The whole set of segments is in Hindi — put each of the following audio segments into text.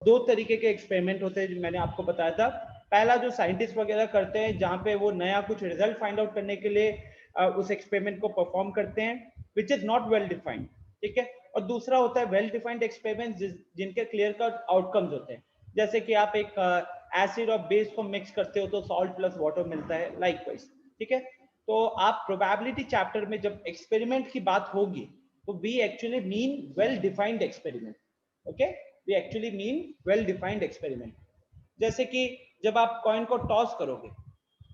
दो तरीके के एक्सपेरिमेंट होते हैं जो मैंने आपको बताया था। पहला जो साइंटिस्ट वगैरह करते हैं जहाँ पे वो नया कुछ रिजल्ट फाइंड आउट करने के लिए उस एक्सपेरिमेंट को परफॉर्म करते हैं, which is not well defined, ठीक है। और दूसरा होता है वेल डिफाइंड एक्सपेरिमेंट जिनके क्लियर कट आउटकम्स होते हैं, जैसे कि आप एक एसिड और बेस को मिक्स करते हो तो सॉल्ट प्लस वाटर मिलता है, लाइकवाइज, ठीक है। तो आप प्रोबेबिलिटी चैप्टर में जब एक्सपेरिमेंट की बात होगी तो we actually mean well defined experiment, okay, we actually mean well defined experiment. जैसे कि जब आप कॉइन को टॉस करोगे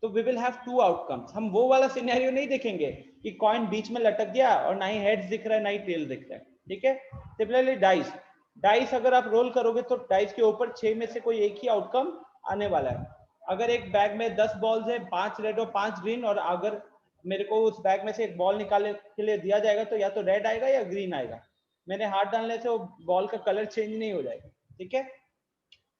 तो we will have two outcomes, हम वो वाला सिनेरियो नहीं देखेंगे कि कॉइन बीच में लटक गया और ना ही हेड्स दिख रहा है ना ही टेल दिख रहा है, ठीक है। सिमिलरली डाइस, डाइस अगर आप रोल करोगे तो डाइस के ऊपर 6 में से कोई एक ही आउटकम आने वाला है। अगर एक बैग में 10 बॉल्स है, 5 रेड और 5 ग्रीन, और अगर मेरे को उस बैग में से एक बॉल निकालने के लिए दिया जाएगा तो या तो रेड आएगा या ग्रीन आएगा, मेरे हाथ डालने से वो बॉल का कलर चेंज नहीं हो जाएगा, ठीक है।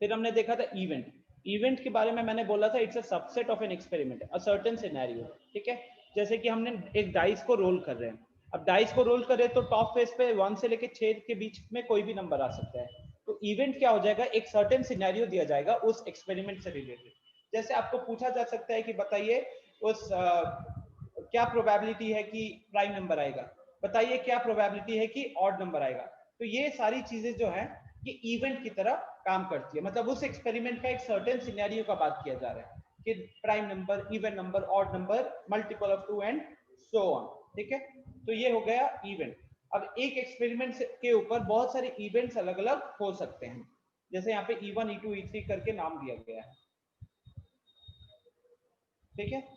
फिर हमने देखा था इवेंट, इवेंट के बारे में मैंने बोला था it's a subset of an experiment, a certain scenario, ठीक है। जैसे कि हमने एक डाइस को रोल कर रहे हैं, अब डाइस को रोल करें तो टॉप फेस पे 1 से लेके 6 के बीच में कोई भी नंबर आ सकता है। तो इवेंट क्या हो जाएगा, एक सर्टेन सिनेरियो दिया जाएगा उस एक्सपेरिमेंट से रिलेटेड। जैसे आपको पूछा जा सकता है कि बताइए उस क्या प्रोबेबिलिटी है कि प्राइम नंबर आएगा, बताइए क्या प्रोबेबिलिटी है कि ऑड नंबर आएगा। तो ये सारी चीजें जो है ये इवेंट की तरह काम करती है, मतलब उस एक्सपेरिमेंट का एक सर्टेन सिनेरियो का बात किया जा रहा है कि prime number, even number, odd number, multiple of 2 and so on, ठीक है। तो ये हो गया इवेंट। अब एक एक्सपेरिमेंट के ऊपर बहुत सारे इवेंट्स अलग अलग हो सकते हैं, जैसे यहाँ पे E1 E2 E3 करके नाम दिया गया है, ठीक है।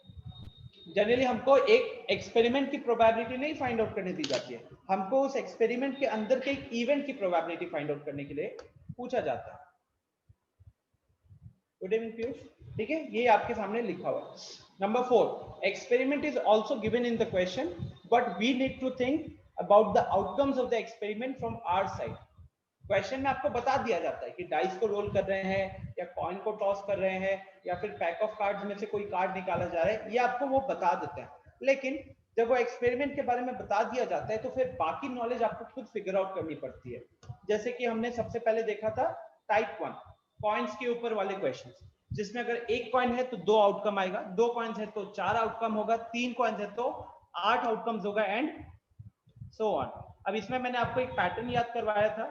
जनरली हमको एक एक्सपेरिमेंट की प्रोबेबिलिटी नहीं फाइंड आउट करने दी जाती है, हमको उस एक्सपेरिमेंट के अंदर के एक इवेंट की प्रोबेबिलिटी फाइंड आउट करने के लिए पूछा जाता है। गुड इवनिंग पीयूष, ठीक है, ये आपके सामने लिखा हुआ है। Number 4, experiment is also given in the question but we need to think about the outcomes of the experiment from our side. Question में आपको बता दिया जाता है कि डाइस को रोल कर रहे हैं या कॉइन को टॉस कर रहे हैं या फिर पैक ऑफ कार्ड्स में से कोई कार्ड निकाला जा रहा है, ये आपको वो बता देते हैं। लेकिन जब वो एक्सपेरिमेंट के बारे में बता दिया जाता है तो फिर बाकी नॉलेज आपको खुद फिगर आउट करनी पड़ती है। जैसे कि हमने सबसे पहले देखा था टाइप 1 कॉइन्स के ऊपर वाले क्वेश्चन, जिसमें अगर एक कॉइन है तो 2 आउटकम आएगा, 2 कॉइन्स है तो 4 आउटकम होगा, 3 कॉइन्स है तो 8 आउटकम्स होगा एंड सो ऑन। अब इसमें मैंने आपको एक पैटर्न याद करवाया था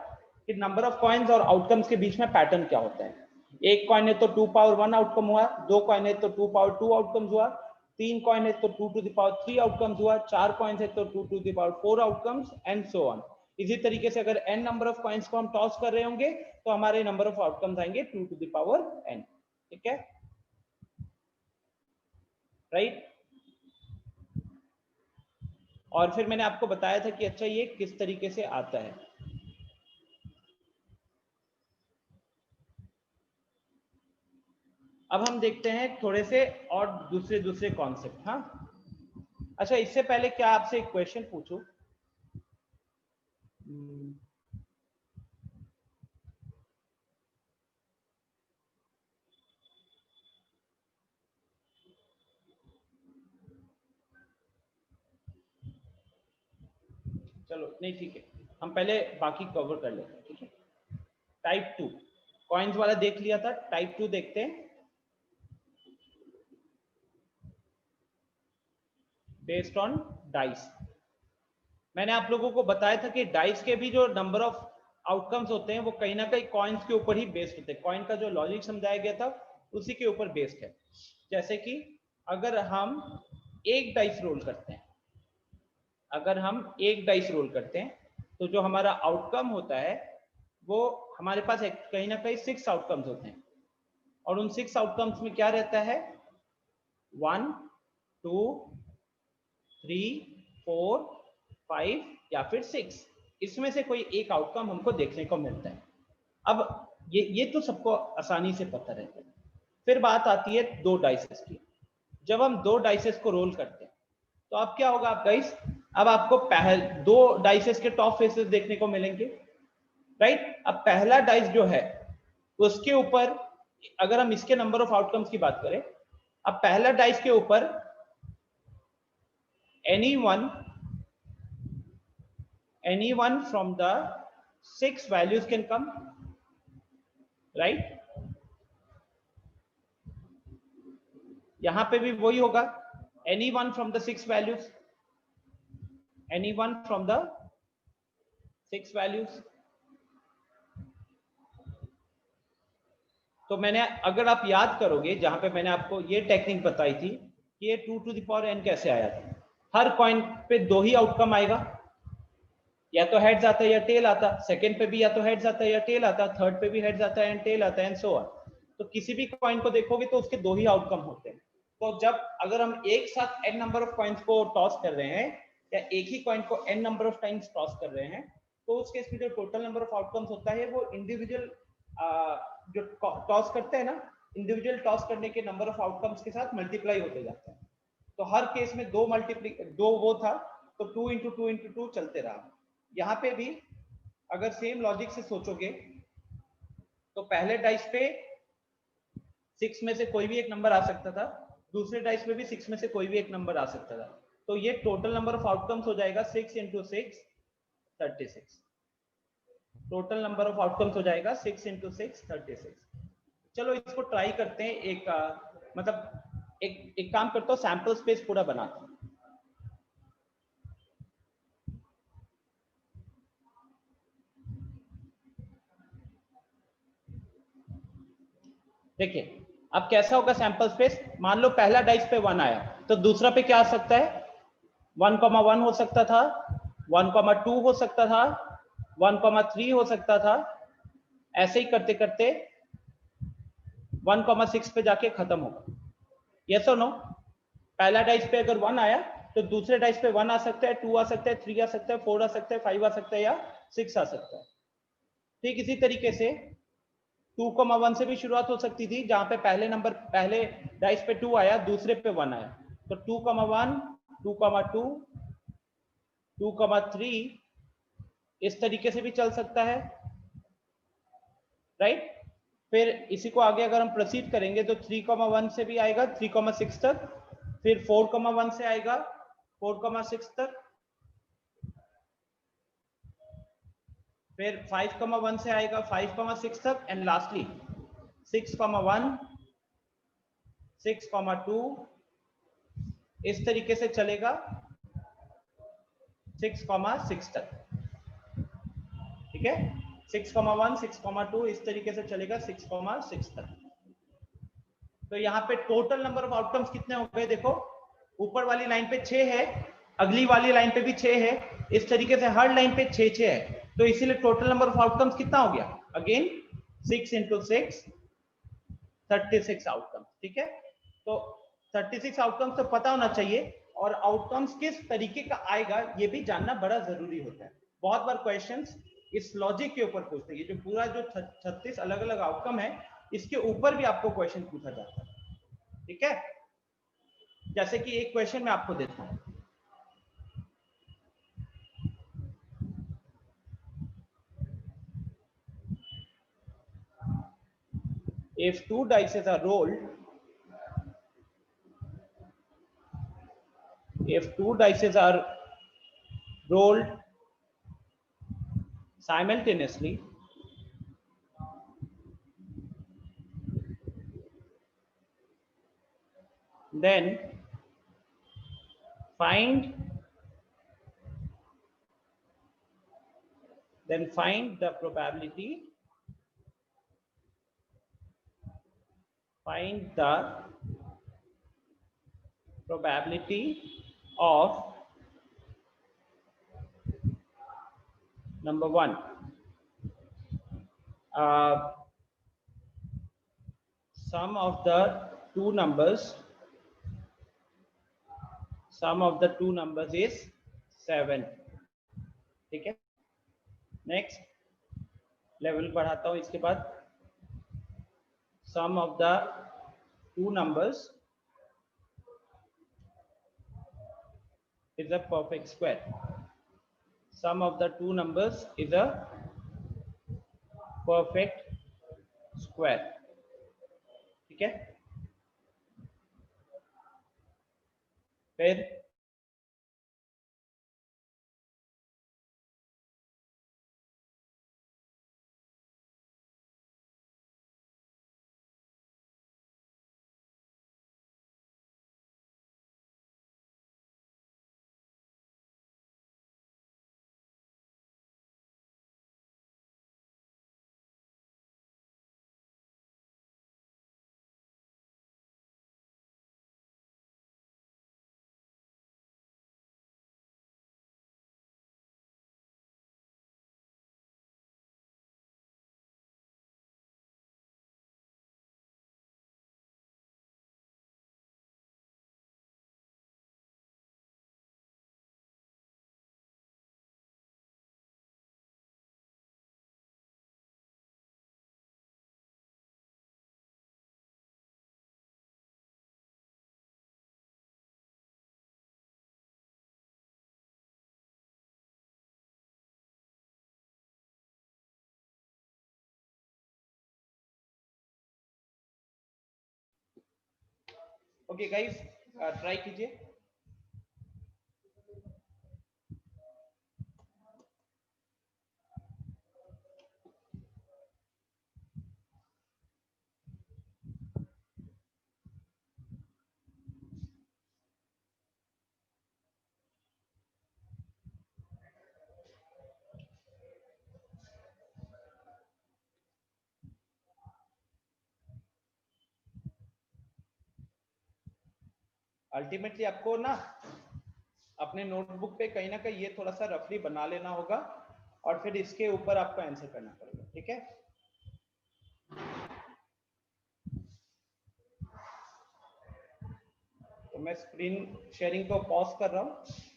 कि नंबर ऑफ कॉइन्स और आउटकम्स के बीच में पैटर्न क्या होता है। एक कॉइन है तो 2 पावर 1 आउटकम हुआ, 2 कॉइन है तो 2 पावर 2 आउटकम्स हुआ, 3 कॉइन है तो 2 टू द पावर 3 आउटकम्स हुआ, 4 कॉइन्स है तो 2 to the power 4 outcomes and so on. इसी तरीके से अगर n नंबर ऑफ कॉइन्स को हम टॉस कर रहे होंगे तो हमारे नंबर ऑफ आउटकम्स आएंगे 2 टू द पावर n, ठीक है, राइट। और फिर मैंने आपको बताया था कि अच्छा ये किस तरीके से आता है। अब हम देखते हैं थोड़े से और दूसरे कॉन्सेप्ट। हाँ, अच्छा इससे पहले क्या आपसे एक क्वेश्चन पूछूं, चलो नहीं ठीक है, हम पहले बाकी कवर कर लेते हैं, ठीक है। टाइप 2 कॉइन्स वाला देख लिया था, टाइप 2 देखते हैं। बेस्ड ऑन डाइस, मैंने आप लोगों को बताया था कि डाइस के भी जो नंबर ऑफ आउटकम्स होते हैं वो कहीं ना कहीं कॉइन्स के ऊपर ही बेस्ड होते हैं, कॉइन का जो लॉजिक समझाया गया था उसी के ऊपर बेस्ड है। जैसे कि अगर हम एक डाइस रोल करते हैं, अगर हम एक डाइस रोल करते हैं तो जो हमारा आउटकम होता है वो हमारे पास कहीं ना कहीं 6 आउटकम्स होते हैं, और उन 6 आउटकम्स में क्या रहता है 1 2 3 4 5 या फिर 6, इसमें से कोई एक आउटकम हमको देखने को मिलता है। अब ये तो सबको आसानी से पता रहता है। फिर बात आती है दो डाइसेस की। जब हम दो डाइसेस को रोल करते हैं तो अब क्या होगा आप गाइस, अब आपको दो डाइसेस के टॉप फेसेस देखने को मिलेंगे, राइट। अब पहला डाइस जो है उसके ऊपर अगर हम इसके नंबर ऑफ आउटकम्स की बात करें, अब पहला डाइस के ऊपर anyone from the 6 values can come, right. यहां पे भी वही होगा, any one from the 6 values, any one from the 6 values. तो मैंने, अगर आप याद करोगे, जहां पे मैंने आपको ये टेक्निक बताई थी कि ये 2 टू द पावर n कैसे आया था, हर कॉइन पे 2 ही आउटकम आएगा, या तो हेड्स आता है या टेल आता, सेकंड पे भी या तो हेड्स आता है या टेल आता, थर्ड पे भी हेड्स आता है एंड टेल आता है एंड सो ऑन। तो किसी भी कॉइन को देखोगे तो उसके 2 ही आउटकम होते हैं। तो जब अगर हम एक साथ n नंबर ऑफ कॉइन्स को टॉस कर रहे हैं, या एक ही कॉइन को n number of times toss कर रहे हैं, तो उस केस में जो टोटल नंबर ऑफ आउटकम्स होता है वो इंडिविजुअल जो टॉस करते हैं ना, इंडिविजुअल टॉस करने के नंबर ऑफ आउटकम्स के साथ मल्टीप्लाई होते जाता है। तो हर केस में 2 वो था, तो 2 इंटू 2 इंटू 2 चलते रहा। यहाँ पे भी अगर सेम लॉजिक से सोचोगे तो पहले डाइस पे 6 में से कोई भी एक नंबर आ सकता था, दूसरे डाइस पे भी 6 में से कोई भी एक नंबर आ सकता था। तो ये टोटल नंबर ऑफ आउटकम्स हो जाएगा 6 into 6 36। Total number of outcomes हो जाएगा 6 इंटू 6 36। चलो इसको ट्राई करते हैं, मतलब एक काम करता हूँ, सैंपल स्पेस पूरा बनाता हूँ। देखिए अब कैसा होगा सैंपल स्पेस। मान लो पहला डाइस पे 1 आया, तो दूसरा पे क्या आ सकता है, 1,1 हो सकता था, 1,2 हो सकता था, 1,3 हो सकता था। ऐसे ही करते करते 1,6 पे जाके खत्म होगा। यस और नो? पहला डाइस पे अगर 1 आया तो दूसरे डाइस पे 1 आ सकता है, 2 आ सकता है, 3 आ सकता है, 4 आ सकता है, 5 आ सकता है या 6 आ सकता है। ठीक इसी तरीके से 2,1 से भी शुरुआत हो सकती थी, जहां पे पहले डाइस पे 2 आया, दूसरे पे 1 आया, तो 2,1 2,2 2,3 इस तरीके से भी चल सकता है, राइट। फिर इसी को आगे अगर हम प्रोसीड करेंगे तो 3,1 से भी आएगा 3,6 तक, फिर 4,1 से आएगा 4,6 तक, फिर 5,1 से आएगा 5,6 तक, एंड लास्टली 6,1 6,2 इस तरीके से चलेगा 6,6 तक। ठीक है, 6,1 6,2 इस तरीके से चलेगा 6,6 तक। तो यहाँ पे टोटल नंबर ऑफ आउटकम्स कितने हो गए, देखो ऊपर वाली लाइन पे 6 है, अगली वाली लाइन पे भी 6 है, इस तरीके से हर लाइन पे 6 6 है। तो इसीलिए टोटल नंबर ऑफ आउटकम्स कितना हो गया, अगेन 6 इंटू 6 36 आउटकम्स। ठीक है, तो 36 आउटकम्स तो पता होना चाहिए, और आउटकम्स किस तरीके का आएगा ये भी जानना बड़ा जरूरी होता है। बहुत बार क्वेश्चंस इस लॉजिक के ऊपर पूछते हैं, जो पूरा जो 36 अलग अलग आउटकम है इसके ऊपर भी आपको क्वेश्चन पूछा जाता है। ठीक है, जैसे कि एक क्वेश्चन मैं आपको देता हूं, if 2 dice are rolled, if 2 dice are rolled simultaneously, then find the probability, find the probability of number 1 sum of the two numbers is 7। ठीक है, नेक्स्ट लेवल बढ़ाता हूं, इसके बाद sum of the two numbers is a perfect square, sum of the two numbers is a perfect square। ठीक है, फिर ओके गाइस, ट्राई कीजिए। अल्टीमेटली आपको ना अपने नोटबुक पे कहीं ना कहीं ये थोड़ा सा रफली बना लेना होगा और फिर इसके ऊपर आपको आंसर करना पड़ेगा, ठीक है। तो मैं स्क्रीन शेयरिंग को पॉज कर रहा हूँ।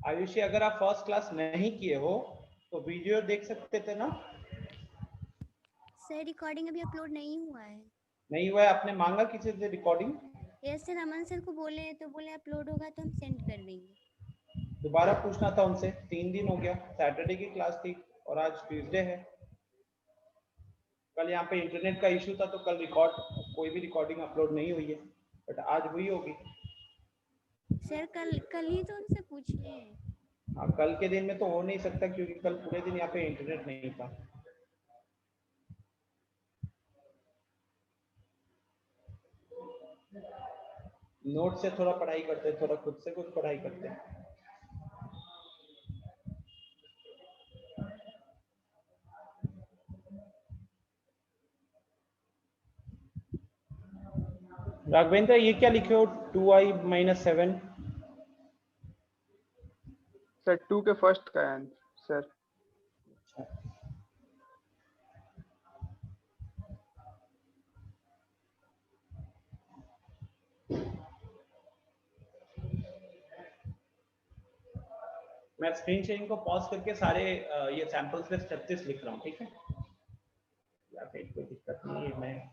आयुषी, अगर आप फर्स्ट क्लास नहीं किए हो तो वीडियो देख सकते थे ना। सर रिकॉर्डिंग अभी अपलोड नहीं हुआ है। नहीं हुआ है? आपने मांगा किसी से रिकॉर्डिंग? यस सर, अमन सर को बोले तो बोले अपलोड होगा तो हम सेंड कर देंगे। दोबारा पूछना था उनसे, 3 दिन हो गया, सैटरडे की क्लास थी और आज ट्यूसडे है। कल यहाँ पे इंटरनेट का इशू था तो कल कोई भी रिकॉर्डिंग अपलोड नहीं हुई है, बट आज हुई होगी। सर कल कल ही तो उनसे पूछे। हाँ, कल के दिन में तो हो नहीं सकता क्योंकि कल पूरे दिन यहाँ पे इंटरनेट नहीं था। नोट से थोड़ा पढ़ाई करते, थोड़ा खुद से कुछ पढ़ाई करते। राघवेंद्र, ये क्या लिखे हो 2i-7? सर 2 के फर्स्ट का आंसर सर। मैं स्क्रीन शेयरिंग को पॉज करके सारे ये सैंपल्स में 36 लिख रहा हूँ, ठीक है। या फिर कोई दिक्कत नहीं है। मैं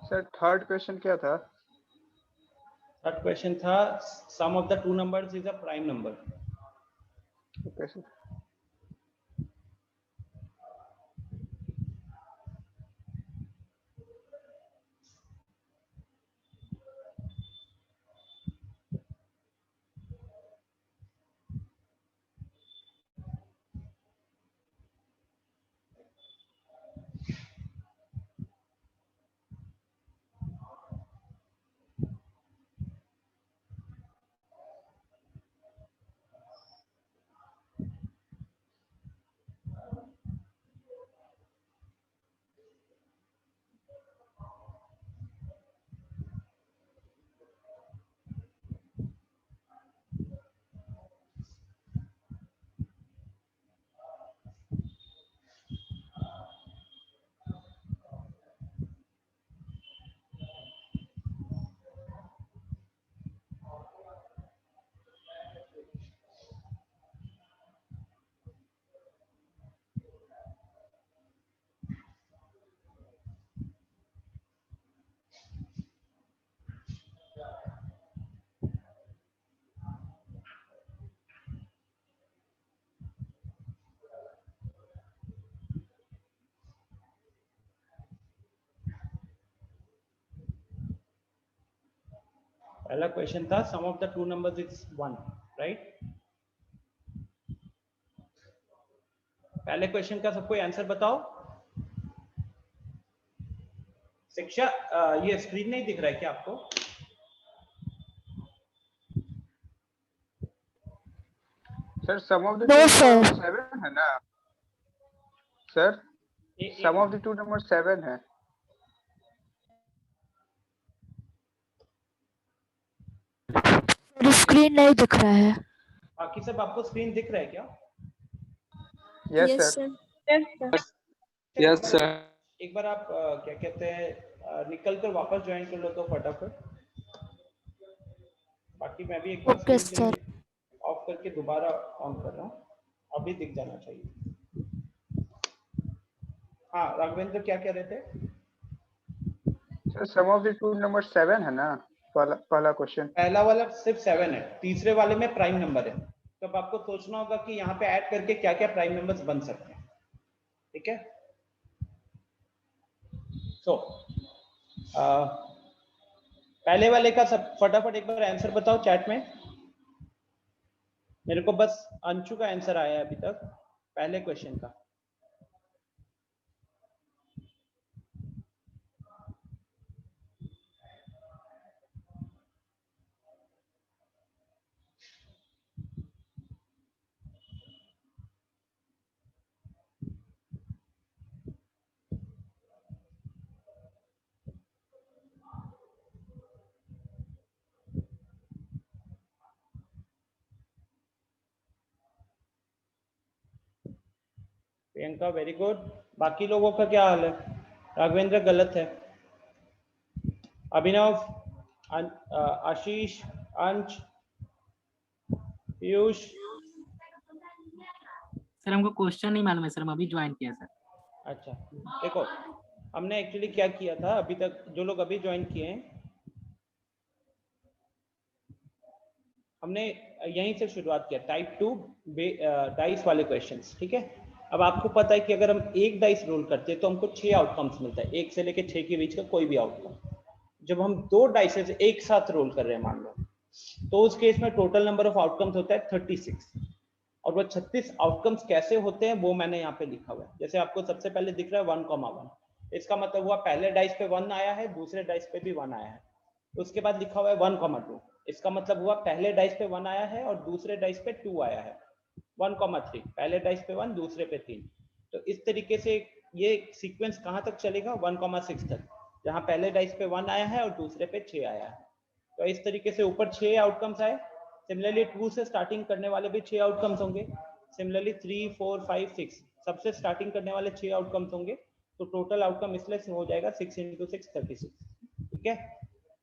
सर थर्ड क्वेश्चन क्या था? थर्ड क्वेश्चन था sum of the two numbers is a prime number. Okay sir. पहला क्वेश्चन था sum of the two numbers is 1, right? पहले क्वेश्चन का सबको आंसर बताओ। शिक्षा, ये स्क्रीन नहीं दिख रहा है क्या आपको? Sir sum of the No, two sir. Number 7 है ना sir? Sum of the two number 7 है। स्क्रीन नहीं दिख रहा है। बाकी सब आपको स्क्रीन दिख रहा है क्या? Yes sir. Yes sir. एक बार आप क्या कहते हैं निकल कर वापस ज्वाइन कर लो तो फटाफट। बाकी मैं भी एक बार ओके स्क्रीन सर। ऑफ करके दोबारा ऑन कर रहा हूँ, अभी दिख जाना चाहिए। हाँ राघवेंद्र क्या कह रहे थे? Sir sum of the two number 7 है ना, पहला क्वेश्चन। पहला वाला सिर्फ 7 है, तीसरे वाले में प्राइम नंबर है। तो अब आपको सोचना होगा कि यहाँ पे ऐड करके क्या क्या प्राइम नंबर्स बन सकते हैं, ठीक है? सो पहले वाले का सब फटाफट एक बार आंसर बताओ चैट में। मेरे को बस अंशु का आंसर आया है अभी तक पहले क्वेश्चन का। Priyanka very good. बाकी लोगों का क्या हाल है? राघवेंद्र गलत है। अभिनव, आशीष, अंश, पीयूष। सर हमको क्वेश्चन नहीं मालूम है सर, हम अभी ज्वाइन किया सर। अच्छा देखो, हमने एक्चुअली क्या किया था अभी तक, जो लोग अभी ज्वाइन किए हैं, हमने यहीं से शुरुआत किया टाइप 2 डाइस वाले क्वेश्चंस, ठीक है? अब आपको पता है कि अगर हम एक डाइस रोल करते हैं तो हमको 6 आउटकम्स मिलता है, 1 से लेके 6 के बीच का कोई भी आउटकम। जब हम 2 डाइसेस एक साथ रोल कर रहे हैं मान लो, तो उस केस में टोटल नंबर ऑफ आउटकम्स होता है 36। और वो 36 आउटकम्स कैसे होते हैं वो मैंने यहाँ पे लिखा हुआ है। जैसे आपको सबसे पहले दिख रहा है 1,1, इसका मतलब हुआ पहले डाइस पे 1 आया है, दूसरे डाइस पे भी 1 आया है। उसके बाद लिखा हुआ है 1,2, इसका मतलब हुआ पहले डाइस पे 1 आया है और दूसरे डाइस पे 2 आया है। 1,3, पहले डाइस पे 1, दूसरे पे 3। तो इस तरीके से ये सीक्वेंस कहाँ तक चलेगा? 1,6 तक, जहाँ पहले डाइस पे 1 आया है और दूसरे पे 6 आया है। तो इस तरीके से ऊपर 6 आउटकम्स आए। सिमिलरली 2 से स्टार्टिंग करने वाले भी 6 आउटकम्स होंगे। सिमिलरली 3, 4, 5, 6 सबसे स्टार्टिंग करने वाले 6 आउटकम्स होंगे। तो टोटल आउटकम इसलिए हो जाएगा 6 × 6 36, ठीक है?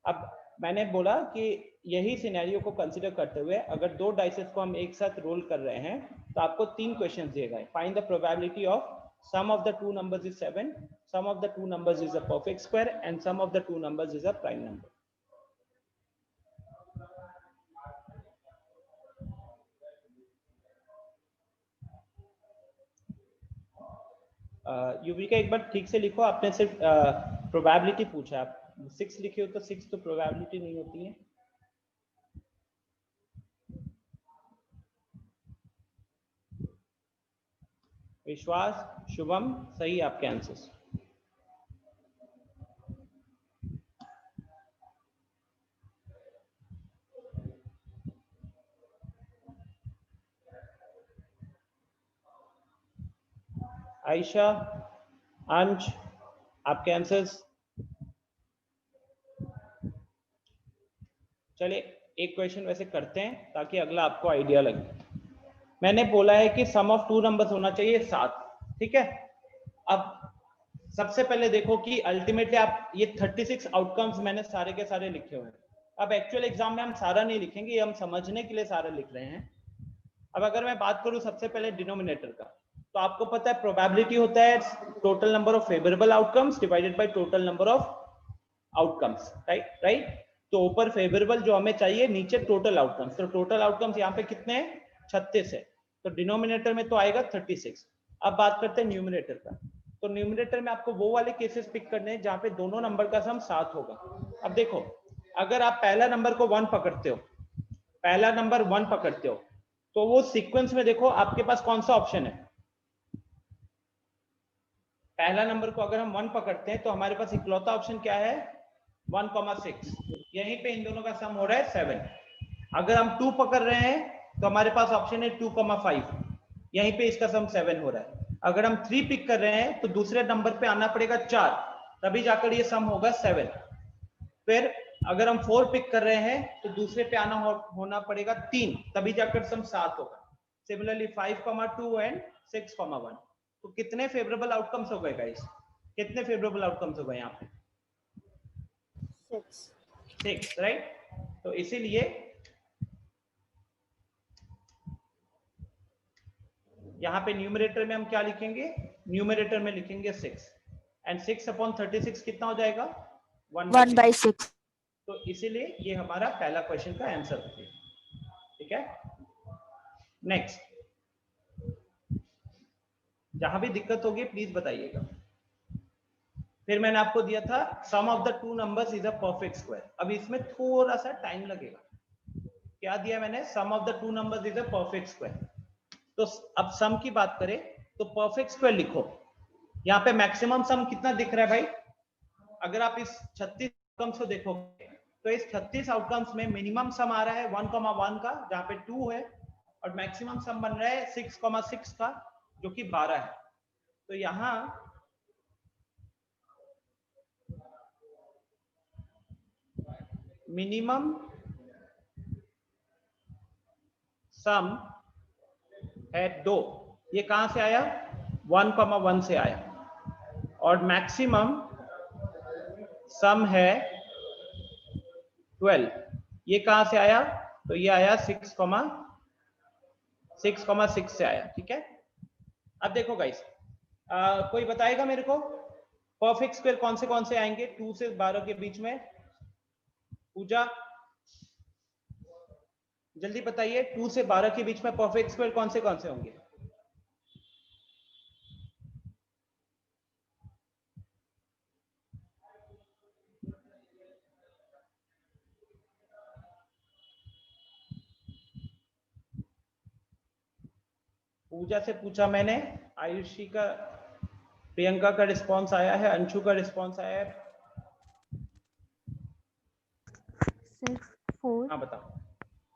अब मैंने बोला कि यही सिनेरियो को कंसीडर करते हुए अगर 2 डाइसेस को हम एक साथ रोल कर रहे हैं तो आपको 3 क्वेश्चन दिए गए। Find the probability of sum of the two numbers is 7, sum of the two numbers is a perfect square and sum of the two numbers is a prime number. Yuvika एक बार ठीक से लिखो, आपने सिर्फ प्रोबेबिलिटी पूछा, आप 6 लिखे हो तो 6 तो प्रोबेबिलिटी नहीं होती है। विश्वास, शुभम, सही आपके आंसर्स। आयशा, अंश, आपके आंसर्स। चलिए एक क्वेश्चन वैसे करते हैं ताकि अगला आपको आइडिया लगे। मैंने बोला है कि सम ऑफ टू नंबर्स होना चाहिए 7, ठीक है? अब सबसे पहले देखो कि अल्टीमेटली आप ये 36 आउटकम्स मैंने सारे के सारे लिखे हुए हैं। अब एक्चुअल एग्जाम में हम सारा नहीं लिखेंगे, ये हम समझने के लिए सारा लिख रहे हैं। अब अगर मैं बात करूं सबसे पहले डिनोमिनेटर का, तो आपको पता है प्रोबेबिलिटी होता है total number of favourable outcomes divided by total number of outcomes, right? तो ऊपर फेवरेबल जो हमें चाहिए, नीचे टोटल आउटकम्स। तो टोटल आउटकम्स यहाँ पे कितने हैं? 36 है। तो डिनोमिनेटर में तो आएगा 36। अब बात करते हैं न्यूमरेटर का। तो न्यूमरेटर में आपको वो वाले केसेस पिक करने हैं जहाँ पे दोनों नंबर का सम 7 होगा। अब देखो अगर आप पहला नंबर को 1 पकड़ते हो, पहला नंबर 1 पकड़ते हो, तो वो सीक्वेंस में देखो आपके पास कौन सा ऑप्शन है। पहला नंबर को अगर हम 1 पकड़ते हैं तो हमारे पास इकलौता ऑप्शन क्या है, 1,6। यहीं पे इन दोनों का सम हो रहा है 7। अगर हम 2 पकड़ रहे हैं तो हमारे पास ऑप्शन है 2,5, यहीं पे इसका सम 7 हो रहा है। अगर हम 3 पिक कर रहे हैं तो दूसरे नंबर पे आना पड़ेगा 4, तभी जाकर ये सम होगा 7। फिर अगर हम 4 पिक कर रहे हैं तो दूसरे पे आना होना पड़ेगा 3, तभी जाकर सम 7 होगा। Similarly 5,2 and 6,1। तो कितने फेवरेबल आउटकम्स हो गए गाइस, कितने फेवरेबल आउटकम्स हो गए यहाँ पे? 6, राइट। तो इसीलिए यहाँ पे न्यूमरेटर में हम क्या लिखेंगे, न्यूमरेटर में लिखेंगे 6 एंड 6/36 कितना हो जाएगा, 1/6। तो इसीलिए ये हमारा पहला क्वेश्चन का आंसर होगा। ठीक है, नेक्स्ट, जहां भी दिक्कत होगी प्लीज बताइएगा। फिर मैंने आपको दिया था sum of the two numbers is a perfect square. अब इसमें थोड़ा सा टाइम लगेगा। क्या दिया मैंने, sum of the two numbers is a perfect square. तो अब सम की बात करें तो परफेक्ट स्क्वायर लिखो। यहाँ पे मैक्सिमम सम कितना दिख रहा है भाई, अगर आप इस 36 आउटकम्स को देखोगे तो इस 36 आउटकम्स में मिनिमम सम आ रहा है 1,1 का, जहां पे 2 है, और मैक्सिमम सम बन रहा है 6,6 का, जो कि 12 है। तो यहां मिनिमम सम है 2, ये कहां से आया, 1,1 से आया, और मैक्सिमम सम है 12, ये कहां से आया, तो ये आया 6,6 से आया। ठीक है, अब देखो गाइस, कोई बताएगा मेरे को परफेक्ट स्क्वायर कौन से आएंगे 2 से 12 के बीच में? पूजा जल्दी बताइए, 2 से 12 के बीच में परफेक्ट स्क्वायर कौन से होंगे? पूजा से पूछा मैंने, आयुषी का, प्रियंका का रिस्पांस आया है, अंशु का रिस्पांस आया है। 6, 4। हाँ बताओ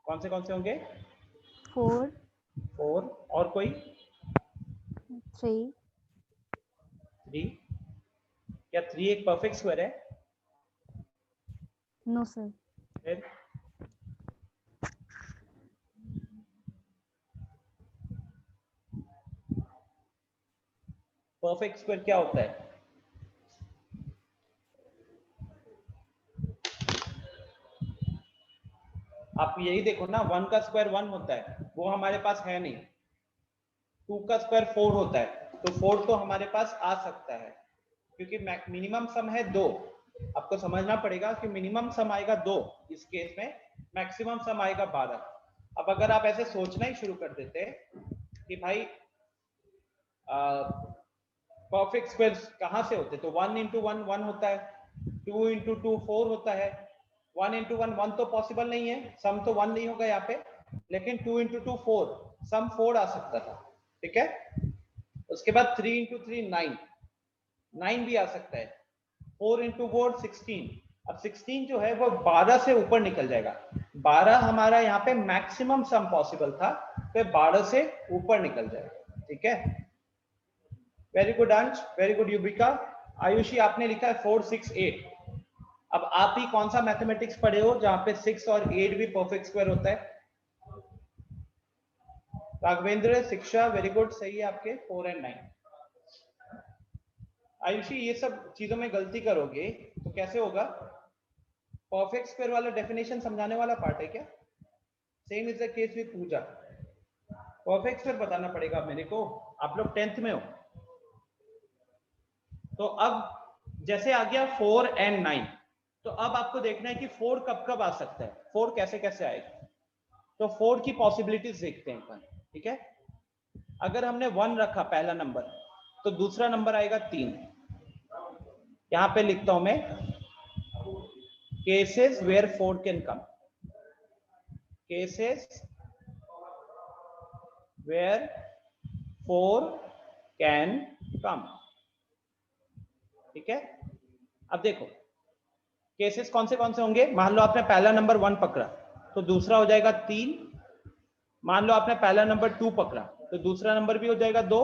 कौन से होंगे? 4, और कोई? 3। क्या 3 एक परफेक्ट स्क्वायर है? No sir. फिर परफेक्ट स्क्वायर क्या होता है? आप यही देखो ना, 1 का स्क्वायर 1 होता है, वो हमारे पास है नहीं। 2 का स्क्वायर 4 होता है, तो 4 तो हमारे पास आ सकता है, क्योंकि मिनिमम सम है 2। आपको समझना पड़ेगा कि मिनिमम सम आएगा 2 इस केस में, मैक्सिमम सम आएगा 12। अब अगर आप ऐसे सोचना ही शुरू कर देते कि भाई परफेक्ट स्क्वायर कहां से होते, तो 1 into 1 1 होता है, 2 into 2 4 होता है, 1 into 1 1 तो पॉसिबल नहीं है, सम तो 1 नहीं होगा यहाँ पे, लेकिन 2 into 2 4, सम 4 आ सकता था। ठीक है, उसके बाद 3 into 3 9 भी आ सकता है, 4 into 4 16। अब 16 जो है वो 12 से ऊपर निकल जाएगा। 12 हमारा यहाँ पे मैक्सिमम सम पॉसिबल था, तो 12 से ऊपर निकल जाएगा। ठीक है, वेरी गुड अंश, वेरी गुड युबिका। आयुषी आपने लिखा है 4 6 8। अब आप ही कौन सा मैथमेटिक्स पढ़े हो जहां पे 6 और 8 भी परफेक्ट स्क्वायर होता है? राघवेंद्र, शिक्षा, वेरी गुड, सही है आपके 4 और 9। आयुषी ये सब चीजों में गलती करोगे तो कैसे होगा? परफेक्ट स्क्वायर वाला डेफिनेशन समझाने वाला पार्ट है क्या? Same is the case with Pooja. Perfect square बताना पड़ेगा मेरे को, आप लोग 10th में हो। तो अब जैसे आ गया 4 और 9, तो अब आपको देखना है कि 4 कब कब आ सकता है, 4 कैसे कैसे आएगा। तो 4 की पॉसिबिलिटीज देखते हैं। ठीक है, अगर हमने 1 रखा पहला नंबर, तो दूसरा नंबर आएगा 3। यहां पे लिखता हूं मैं cases where 4 can come, cases where 4 can come, ठीक है। अब देखो केसेस कौन से होंगे। मान लो आपने पहला नंबर 1 पकड़ा तो दूसरा हो जाएगा 3। मान लो आपने पहला नंबर 2 पकड़ा तो दूसरा नंबर भी हो जाएगा 2।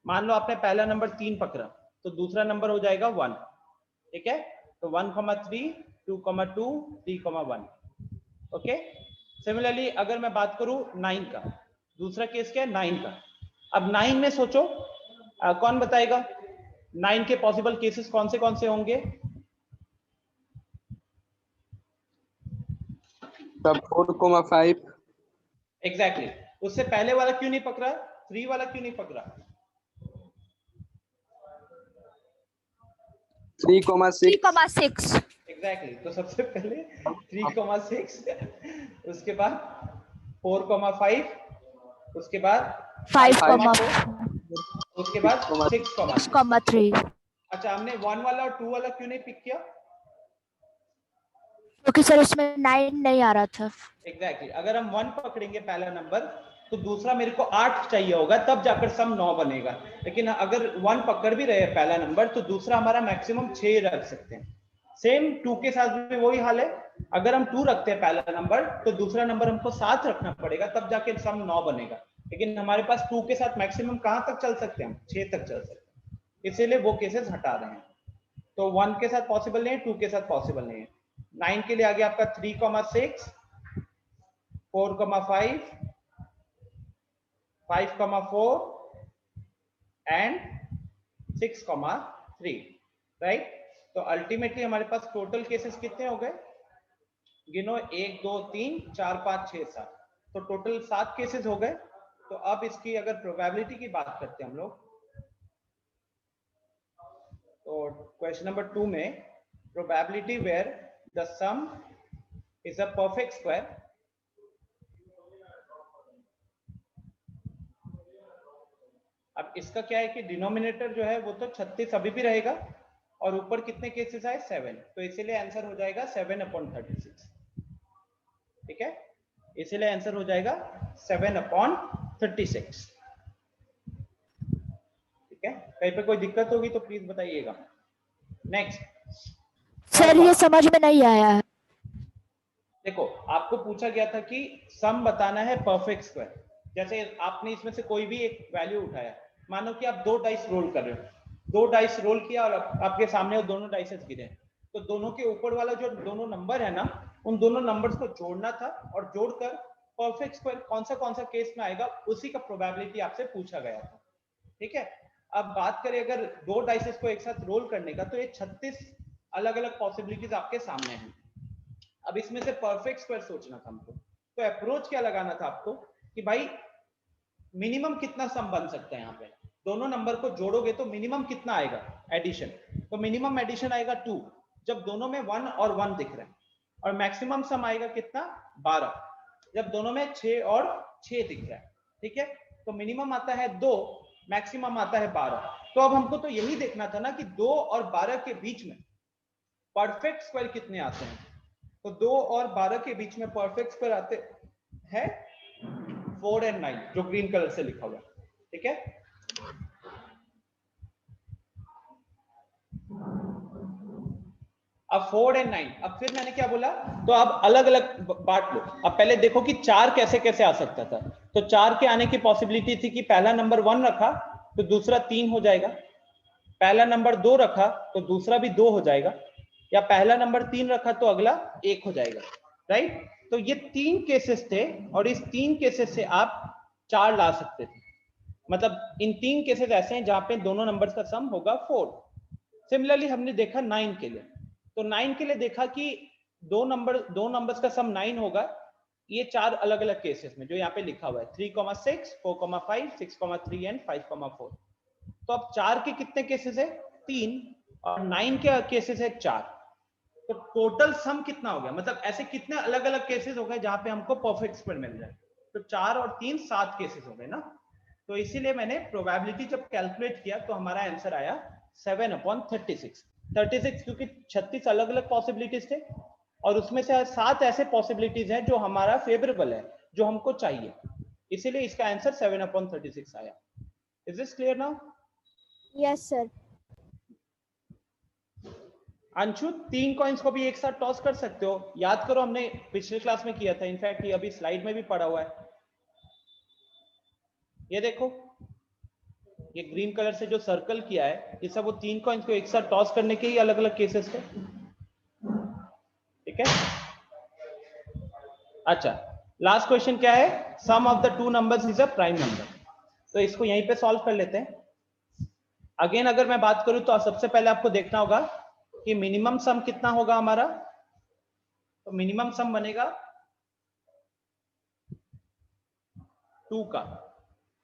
मान लो आपने पहला नंबर 3 पकड़ा तो दूसरा नंबर हो जाएगा 1, ठीक है। तो 1,3, 2,2, 3,1, ओके। सिमिलरली अगर मैं बात करूं 9 का, दूसरा केस क्या है 9 का। अब 9 में सोचो कौन बताएगा 9 के पॉसिबल केसेस कौन से होंगे। 4,5। एग्जैक्टली उससे पहले वाला क्यों नहीं पकड़ा, 3 वाला क्यों नहीं पकड़ा? 3,6। एग्जैक्टली तो सबसे पहले 3,6, उसके बाद 4,5, उसके बाद 5,4, उसके बाद 6,3। 6,3 अच्छा हमने 1 वाला और 2 वाला क्यों नहीं पिक किया? क्योंकि सर उसमें 9 नहीं आ रहा था। एग्जैक्टली अगर हम 1 पकड़ेंगे पहला नंबर तो दूसरा मेरे को 8 चाहिए होगा, तब जाकर सम 9 बनेगा। लेकिन अगर 1 पकड़ भी रहे पहला नंबर तो दूसरा हमारा मैक्सिमम 6 रख सकते हैं। सेम 2 के साथ भी वही हाल है। अगर हम 2 रखते हैं पहला नंबर तो दूसरा नंबर हमको 7 रखना पड़ेगा, तब जाके सम 9 बनेगा। लेकिन हमारे पास 2 के साथ मैक्सिमम कहां तक चल सकते हैं हम? 6 तक चल सकते हैं, इसीलिए वो केसेस हटा रहे हैं। तो 1 के साथ पॉसिबल नहीं है, 2 के साथ पॉसिबल नहीं है। 9 के लिए आ गया आपका 3,6, 4,5, 5,4 एंड 6,3, राइट। तो अल्टीमेटली हमारे पास टोटल केसेस कितने हो गए? गिनो 1 2 3 4 5 6 7, तो टोटल 7 केसेस हो गए। तो अब इसकी अगर प्रोबेबिलिटी की बात करते हैं हम लोग, तो क्वेश्चन नंबर 2 में probability where the sum is a perfect square, अब इसका क्या है कि डिनोमिनेटर जो है वो तो 36 अभी भी रहेगा और ऊपर कितने केसेस आए 7, तो इसीलिए आंसर हो जाएगा 7/36, ठीक है। इसीलिए आंसर हो जाएगा 7/36, ठीक है। कहीं पे कोई दिक्कत होगी तो प्लीज बताइएगा। नेक्स्ट सर ये समझ में नहीं आया है। देखो आपको पूछा गया था कि सम बताना है परफेक्ट स्क्वायर। जैसे आपने इसमें से कोई भी एक वैल्यू उठाया, मानो कि आप 2 डाइस रोल कर रहे हो, 2 डाइस रोल किया और आपके सामने वो दोनों डाइसेस गिरे, तो दोनों के ऊपर वाला जो दोनों नंबर है ना, उन दोनों नंबर्स को जोड़ना था और जोड़कर परफेक्ट स्क्वायर कौन सा केस में आएगा उसी का प्रोबेबिलिटी आपसे पूछा गया था, ठीक है। अब बात करें अगर 2 डाइसेस को एक साथ रोल करने का, तो ये 36 अलग अलग पॉसिबिलिटीज आपके सामने हैं। अब इसमें से परफेक्ट स्क्वायर सोचना था हमको, तो अप्रोच क्या लगाना था आपको कि भाई मिनिमम कितना सम बन सकता है। यहाँ पे दोनों नंबर को जोड़ोगे तो मिनिमम कितना आएगा एडिशन, तो मिनिमम एडिशन आएगा 2 जब दोनों में 1 और 1 दिख रहे हैं, और मैक्सिमम सम आएगा कितना 12 जब दोनों में 6 और 6 दिख रहा है, ठीक है। तो मिनिमम आता है 2, मैक्सिमम आता है 12। तो अब हमको तो यही देखना था ना कि 2 और 12 के बीच में परफेक्ट स्क्वायर कितने आते हैं। तो 2 और 12 के बीच में परफेक्ट स्क्वायर आते हैं 4 और 9, जो ग्रीन कलर से लिखा हुआ है, ठीक है। अब 4 और 9, अब फिर मैंने क्या बोला, तो अब अलग अलग बांट लो। अब पहले देखो कि 4 कैसे कैसे आ सकता था। तो 4 के आने की पॉसिबिलिटी थी कि पहला नंबर 1 रखा तो दूसरा 3 हो जाएगा, पहला नंबर 2 रखा तो दूसरा भी 2 हो जाएगा, या पहला नंबर 3 रखा तो अगला 1 हो जाएगा, राइट। तो ये 3 केसेस थे और इस 3 केसेस से आप 4 ला सकते थे। मतलब इन 3 केसेस ऐसे हैं जहां पे दोनों नंबर्स का सम होगा 4। सिमिलरली हमने देखा 9 के लिए, तो 9 के लिए देखा कि दो नंबर्स का सम 9 होगा। ये 4 अलग अलग केसेस में जो यहाँ पे लिखा हुआ है 3,6, 4,5, 6,3 एंड 5,4। तो अब 4 के कितने केसेस है 3 और 9 के केसेस है 4, तो टोटल सम कितना हो गया, मतलब ऐसे कितने अलग अलग केसेस हो गए जहां पे हमको परफेक्ट स्क्वायर मिल जाए। तो 4 और 3 7 केसेस हो गए ना। तो इसीलिए मैंने प्रोबेबिलिटी जब कैलकुलेट किया तो हमारा आंसर आया 7/36। 36 क्योंकि 36 अलग अलग पॉसिबिलिटीज थे, और उसमें से 7 ऐसे पॉसिबिलिटीज हैं जो हमारा फेवरेबल है, जो हमको चाहिए, इसीलिए इसका आंसर 7/36 आया। Is this clear now? Yes sir. Anshu, 3 coins को भी एक साथ टॉस कर सकते हो, याद करो हमने पिछले क्लास में किया था, इनफैक्ट ये अभी स्लाइड में भी पड़ा हुआ है। ये देखो, ये ग्रीन कलर से जो सर्कल किया है, ये सब वो 3 कॉइन्स को एक साथ टॉस करने के ही अलग अलग केसेस है। ठीक है, अच्छा, लास्ट क्वेश्चन क्या है? Sum of the two numbers is a prime number. तो इसको यहीं पे सॉल्व कर लेते हैं। अगेन अगर मैं बात करूं तो सबसे पहले आपको देखना होगा कि मिनिमम सम कितना होगा हमारा। तो मिनिमम सम बनेगा 2 का,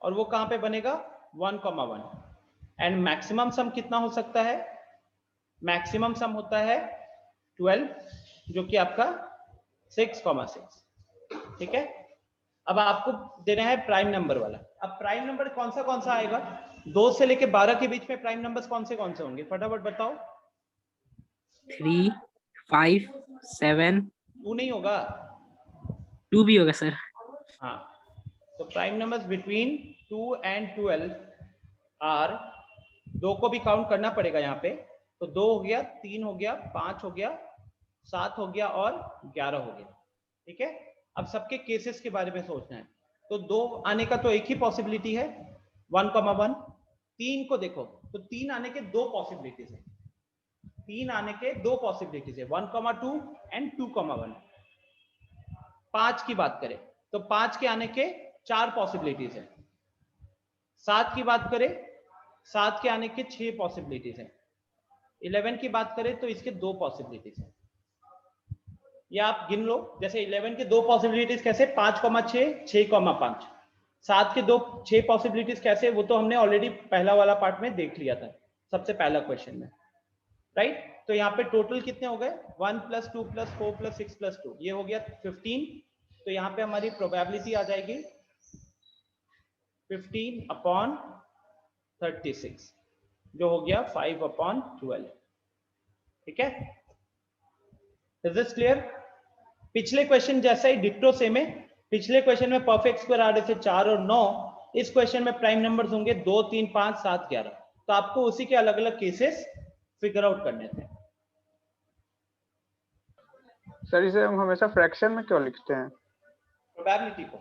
और वो कहां पे बनेगा? 1,1। एंड मैक्सिमम सम कितना हो सकता है? मैक्सिमम सम होता है 12, जो कि आपका 6,6। ठीक है, अब आपको देना है प्राइम नंबर वाला। अब प्राइम नंबर कौन सा आएगा? 2 से लेके 12 के बीच में प्राइम नंबर्स कौन से होंगे? फटाफट बताओ। 3, 5, 7। 2 नहीं होगा, 2 भी होगा सर। हाँ, तो prime numbers between 2 and 12 are, 2 को भी काउंट करना पड़ेगा यहाँ पे। तो 2 हो गया, 3 हो गया, 5 हो गया, 7 हो गया और 11 हो गया। ठीक है, अब सबके केसेस के बारे में सोचना है। तो 2 आने का तो एक ही पॉसिबिलिटी है, 1,1। 3 को देखो तो 3 आने के 2 पॉसिबिलिटीज है, 3 आने के 2 पॉसिबिलिटीज है, 1,2 एंड 2,1। 5 की बात करें तो 5 के आने के 4 पॉसिबिलिटीज है। 7 की बात करें, 7 के आने के 6 पॉसिबिलिटीज है। 11 की बात करें तो इसके 2 पॉसिबिलिटीज है। या आप गिन लो, जैसे 11 के 2 पॉसिबिलिटीज कैसे? 5,6, 6,5। 7 के 6 पॉसिबिलिटीज कैसे? वो तो हमने ऑलरेडी पहला वाला पार्ट में देख लिया था, सबसे पहला क्वेश्चन में, राइट? तो यहाँ पे टोटल कितने हो गए? 1 + 2 + 4 + 6 + 2, ये हो गया 15। तो यहाँ पे हमारी प्रोबेबिलिटी आ जाएगी 15/36, जो हो गया 5/12। ठीक है, इज दिस क्लियर? पिछले क्वेश्चन जैसा ही डिट्टो सेम है। पिछले क्वेश्चन में परफेक्ट स्क्वायर आ रहे थे 4 और 9, इस क्वेश्चन में प्राइम नंबर्स होंगे 2, 3, 5, 7, 11। तो आपको उसी के अलग अलग केसेस फिगर आउट करने थे। सर इसे हम हमेशा फ्रैक्शन में क्यों लिखते हैं? प्रोबेबिलिटी को।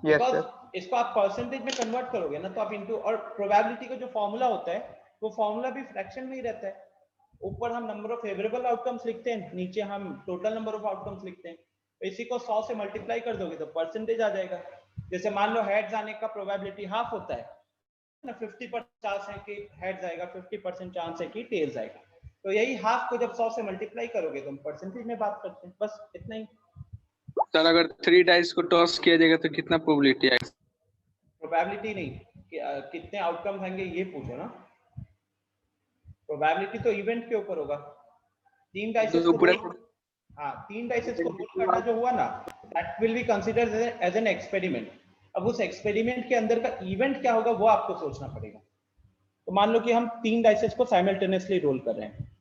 Yes sir. इसको आप परसेंटेज में कन्वर्ट करोगे ना, तो आप इनटू, और प्रोबेबिलिटी का जो फॉर्मूला होता है वो फॉर्मूला भी फ्रैक्शन में ही रहता है। ऊपर हम नंबर ऑफ फेवरेबल आउटकम्स लिखते हैं, नीचे हम टोटल नंबर ऑफ आउटकम्स लिखते हैं। तो इसी को 100 से मल्टीप्लाई कर दोगे तो परसेंटेज आ जाएगा। जैसे मान लो हेड्स आने का प्रोबेबिलिटी हाफ होता है ना, 50% चांस है कि हेड्स आएगा, 50% चांस है कि टेल्स आएगा। तो यही हाफ को जब 100 से मल्टीप्लाई करोगे तो हम परसेंटेज में बात करते हैं, बस इतना ही। सर अगर 3 डाइस को टॉस किया जाएगा तो कितना प्रोबेबिलिटी आएगा? प्रोबेबिलिटी नहीं, कितने आउटकम्स आएंगे ये पूछो ना। प्रोबेबिलिटी तो इवेंट के ऊपर होगा। 3 डाइसेस को रोल, हाँ 3 डाइसेस को रोल करना जो हुआ ना, that will be considered as an experiment. अब उस एक्सपेरिमेंट के अंदर का इवेंट क्या होगा वो आपको सोचना पड़ेगा। तो मान लो कि हम 3 डाइसेस को साइमल्टेनियसली रोल कर रहे हैं।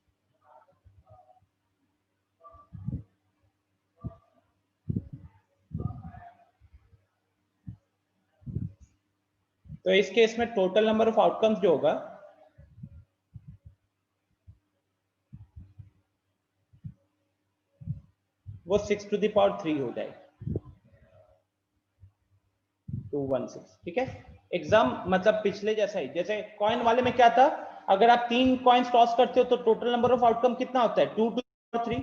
तो इस केस में टोटल नंबर ऑफ आउटकम्स जो होगा वो 6⁻³ हो जाएगा, 216। ठीक है, एग्जाम मतलब पिछले जैसा ही, जैसे कॉइन वाले में क्या था, अगर आप 3 कॉइन्स टॉस करते हो तो टोटल नंबर ऑफ आउटकम कितना होता है? 2⁻3।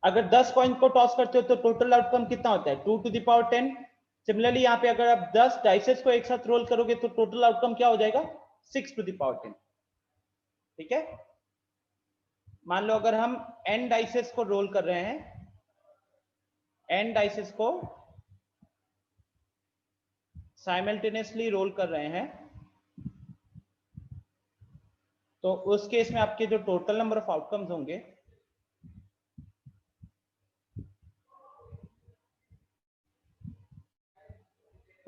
अगर 10 कॉइन को टॉस करते हो तो टोटल आउटकम कितना होता है? 2⁻10। सिमिलरली यहाँ पे अगर आप 10 डाइसेस को एक साथ रोल करोगे तो टोटल आउटकम क्या हो जाएगा? 6⁻10। ठीक है, मान लो अगर हम n डाइसेस को रोल कर रहे हैं, n डाइसेस को साइमल्टेनियसली रोल कर रहे हैं, तो उस केस में आपके जो टोटल नंबर ऑफ आउटकम्स होंगे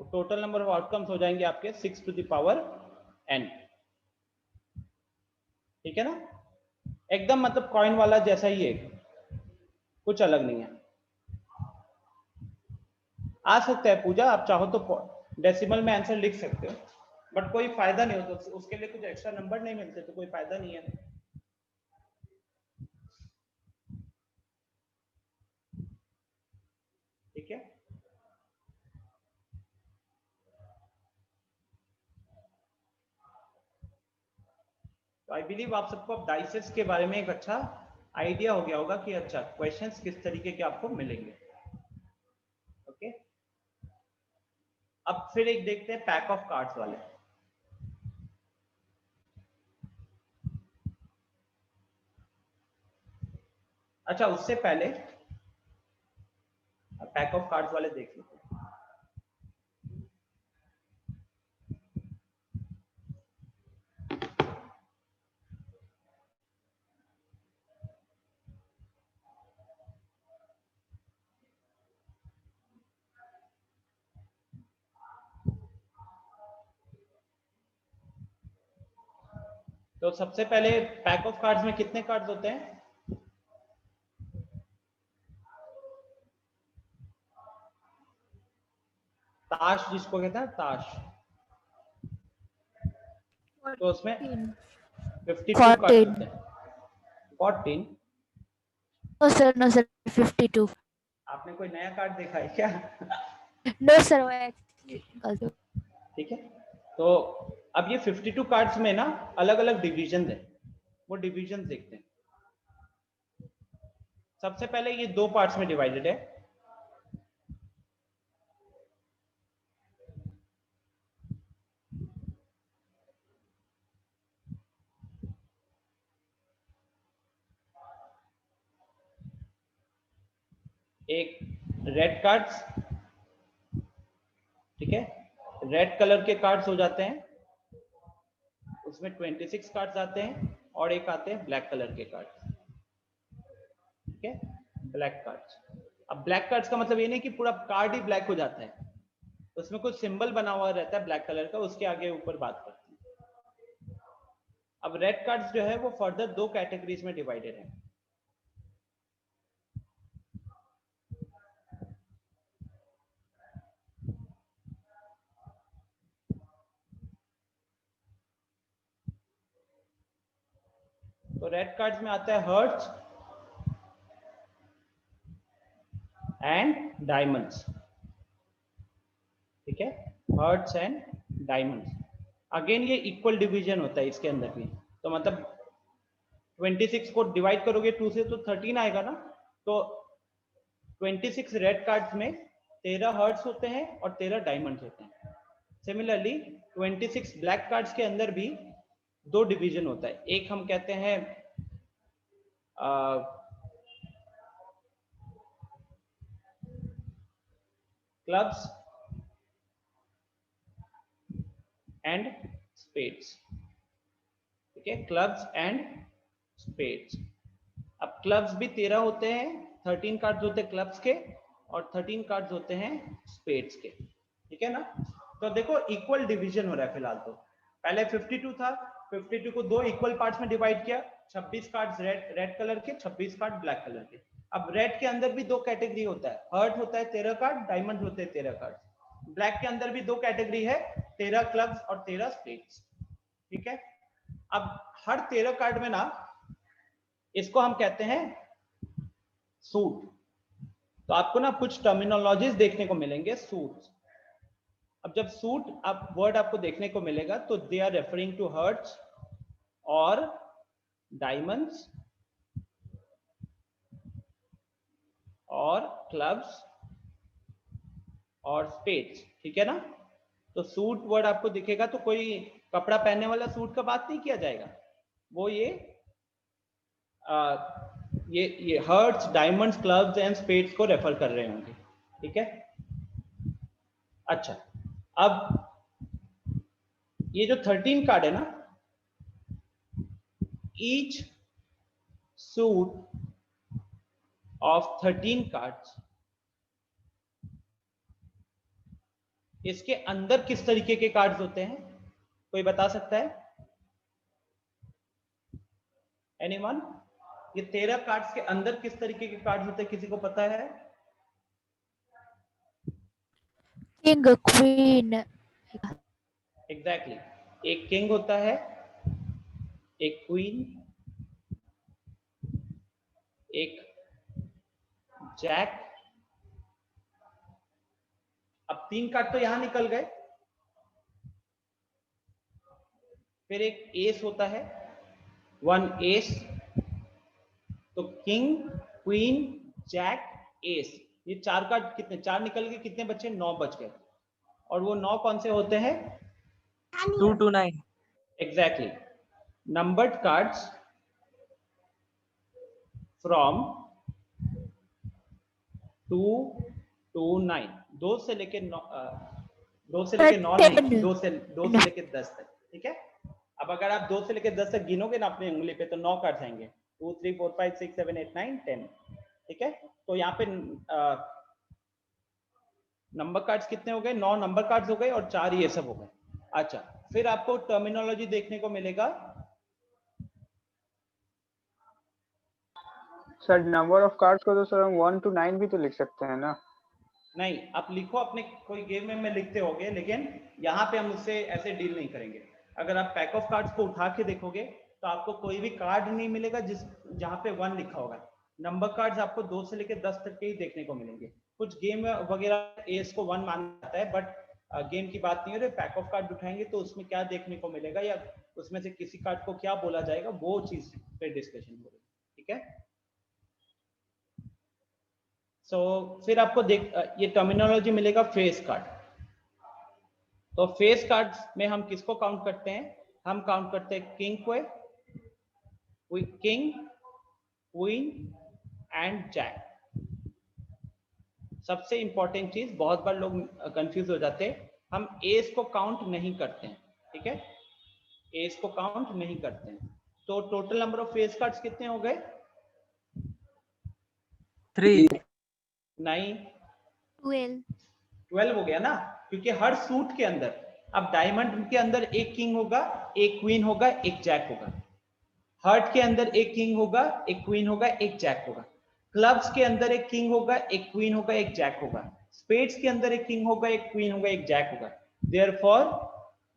तो टोटल नंबर ऑफ आउटकम्स हो जाएंगे आपके 6⁻n। ठीक है ना, एकदम मतलब कॉइन वाला जैसा ही है। कुछ अलग नहीं है। आ सकता है पूजा, आप चाहो तो डेसिमल में आंसर लिख सकते हो, बट कोई फायदा नहीं होता, तो उसके लिए कुछ एक्स्ट्रा नंबर नहीं मिलते, तो कोई फायदा नहीं है। ठीक है, तो आई बिलीव आप सबको अब डाइसेस के बारे में एक अच्छा आइडिया हो गया होगा कि अच्छा क्वेश्चंस किस तरीके के आपको मिलेंगे। ओके, अब फिर एक देखते हैं पैक ऑफ कार्ड्स वाले। अच्छा, उससे पहले पैक ऑफ कार्ड्स वाले देख लेते हैं। तो सबसे पहले पैक ऑफ कार्ड्स में कितने कार्ड्स होते हैं? ताश जिसको कहते हैं ताश, तो उसमें 52 कार्ड्स होते हैं। 14? No sir 52। आपने कोई नया कार्ड देखा है क्या? नो सर, वो एक्चुअली ठीक है, तो अब ये 52 कार्ड्स में ना अलग अलग डिवीजन है, वो डिवीजन देखते हैं। सबसे पहले ये दो पार्ट्स में डिवाइडेड है। एक रेड कार्ड्स, ठीक है, रेड कलर के कार्ड्स हो जाते हैं, उसमें 26 कार्ड्स आते हैं, और एक आते हैं ब्लैक कलर के कार्ड्स। ठीक है, ब्लैक कार्ड्स। अब ब्लैक कार्ड्स का मतलब ये नहीं कि पूरा कार्ड ही ब्लैक हो जाता है, उसमें कुछ सिंबल बना हुआ रहता है ब्लैक कलर का, उसके आगे ऊपर बात करते हैं। अब रेड कार्ड्स जो है वो फर्दर दो कैटेगरीज में डिवाइडेड है। तो रेड कार्ड्स में आता है हर्ट्स एंड डायमंड्स। ठीक है, हर्ट्स एंड डायमंड्स। अगेन ये इक्वल डिवीजन होता है इसके अंदर भी, तो मतलब 26 को डिवाइड करोगे 2 से तो 13 आएगा ना, तो 26 रेड कार्ड्स में 13 हर्ट्स होते हैं और 13 डायमंड्स होते हैं। सिमिलरली 26 ब्लैक कार्ड्स के अंदर भी दो डिवीजन होता है, एक हम कहते हैं क्लब्स एंड स्पेड्स। ठीक है, क्लब्स एंड स्पेड्स। अब क्लब्स भी 13 होते हैं, 13 कार्ड्स होते हैं क्लब्स के और 13 कार्ड्स होते हैं स्पेड्स के। ठीक है ना, तो देखो इक्वल डिवीजन हो रहा है फिलहाल। तो पहले 52 था, 52 को दो इक्वल पार्ट्स में डिवाइड किया, 26 कार्ड्स रेड कलर के, 26 कार्ड ब्लैक कलर के। अब रेड के अंदर भी दो कैटेगरी होता है, हर्ट होता है 13 कार्ड, डायमंड होते हैं 13 कार्ड। ब्लैक के अंदर भी दो कैटेगरी है, 13 क्लब्स और 13 स्पेड्स। ठीक है, अब हर 13 कार्ड में ना इसको हम कहते हैं सूट। तो आपको ना कुछ टर्मिनोलॉजीज देखने को मिलेंगे सूट। अब जब सूट आप वर्ड आपको देखने को मिलेगा तो they are referring to hearts और डायमंड्स और क्लब्स और स्पेड्स। ठीक है ना, तो सूट वर्ड आपको दिखेगा तो कोई कपड़ा पहनने वाला सूट का बात नहीं किया जाएगा, वो ये hearts, diamonds, clubs and spades को रेफर कर रहे होंगे। ठीक है, अच्छा, अब ये जो 13 कार्ड है ना, ईच सूट ऑफ 13 कार्ड्स, इसके अंदर किस तरीके के कार्ड्स होते हैं, कोई बता सकता है? एनीवन? ये 13 कार्ड्स के अंदर किस तरीके के कार्ड्स होते हैं, किसी को पता है? King, queen. एग्जैक्टली एक किंग होता है, एक क्वीन, एक जैक। अब 3 कार्ड तो यहां निकल गए। फिर एक एस होता है, 1 एस। तो किंग, क्वीन, जैक, एस, ये 4 कार्ड कितने, 4 निकल गए, कितने बचे? 9 बच गए। और वो 9 कौन से होते हैं? 2 to 9. Exactly numbered cards from 2 to 9, 2 से लेके 9, 2 से लेके 9 नहीं, 2 से लेके 10 तक। ठीक है, अब अगर आप 2 से लेके 10 तक गिनोगे ना अपनी उंगली पे, तो 9 कार्ड्स आएंगे, 2 3 4 5 6 7 8 9 10। ठीक है, तो यहाँ पे नंबर कार्ड्स कितने हो गए? 9 नंबर कार्ड्स हो गए और 4 ये सब हो गए। अच्छा, फिर आपको टर्मिनोलॉजी देखने को मिलेगा। सर नंबर ऑफ कार्ड्स को तो सर हम 1 to 9 भी तो लिख सकते हैं ना? नहीं, आप लिखो अपने कोई गेम में लिखते होगे, लेकिन यहाँ पे हम उससे ऐसे डील नहीं करेंगे। अगर आप पैक ऑफ कार्ड्स को उठा के देखोगे तो आपको कोई भी कार्ड नहीं मिलेगा जहाँ पे 1 लिखा होगा। नंबर कार्ड्स आपको 2 से लेकर 10 तक के ही देखने को मिलेंगे। कुछ गेम वगैरह एस को 1 माना जाता है, बट गेम की बात नहीं हो रही। पैक ऑफ कार्ड उठाएंगे तो उसमें क्या देखने को मिलेगा, या उसमें से किसी कार्ड को क्या बोला जाएगा, वो चीज पे डिस्कशन हो रही है। ठीक है, फिर आपको ये टर्मिनोलॉजी मिलेगा फेस कार्ड। तो फेस कार्ड में हम किसको काउंट करते हैं? हम काउंट करते हैं किंग को, किंग, क्वीन एंड जैक। सबसे इंपॉर्टेंट चीज, बहुत बार लोग कंफ्यूज हो जाते हैं, हम एस को काउंट नहीं करते हैं। ठीक है, एस को काउंट नहीं करते हैं। तो total number of face cards कितने हो गए? 3. नहीं, 12 हो गया ना, क्योंकि हर सूट के अंदर, अब डायमंड के अंदर एक किंग होगा, एक क्वीन होगा, एक जैक होगा। हार्ट के अंदर एक किंग होगा, एक क्वीन होगा, एक जैक होगा। क्लब्स के अंदर एक किंग होगा, एक क्वीन होगा, एक जैक होगा। स्पेड्स के अंदर एक किंग होगा, एक क्वीन होगा, एक जैक होगा। Therefore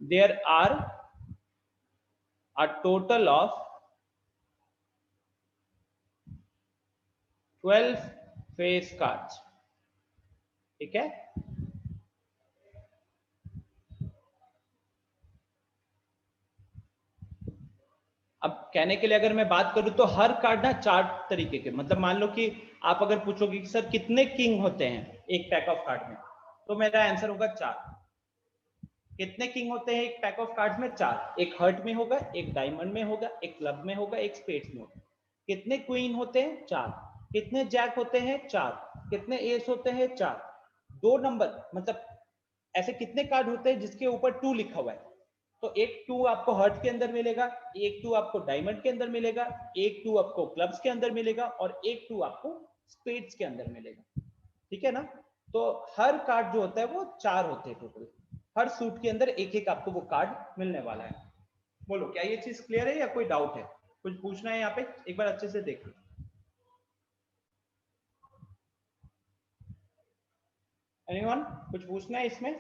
there are a total of 12 face cards। ठीक है, अब कहने के लिए अगर मैं बात करूं तो हर कार्ड ना 4 तरीके के, मतलब मान लो कि आप अगर पूछोगे कि सर कितने किंग होते हैं एक पैक ऑफ कार्ड में, तो मेरा आंसर होगा 4। कितने किंग होते हैं एक पैक ऑफ कार्ड्स में? 4। एक हर्ट में होगा, एक डायमंड में होगा, एक क्लब में होगा, एक स्पेड्स में होगा। कितने क्वीन होते हैं? 4। कितने जैक होते हैं? 4। कितने एस होते हैं? 4। 2 नंबर, मतलब ऐसे कितने कार्ड होते हैं जिसके ऊपर 2 लिखा हुआ है? तो एक 2 आपको हर्ट के अंदर मिलेगा, एक 2 आपको डायमंड के अंदर मिलेगा, एक 2 आपको क्लब्स के अंदर मिलेगा, और एक 2 आपको स्पेड्स के अंदर मिलेगा। ठीक है ना, तो हर कार्ड जो होता है वो 4 होते हैं टोटल। हर सूट के अंदर एक एक आपको वो कार्ड मिलने वाला है। बोलो, क्या ये चीज क्लियर है या कोई डाउट है? कुछ पूछना है यहाँ पे? एक बार अच्छे से देखो। एनीवन, कुछ पूछना है इसमें?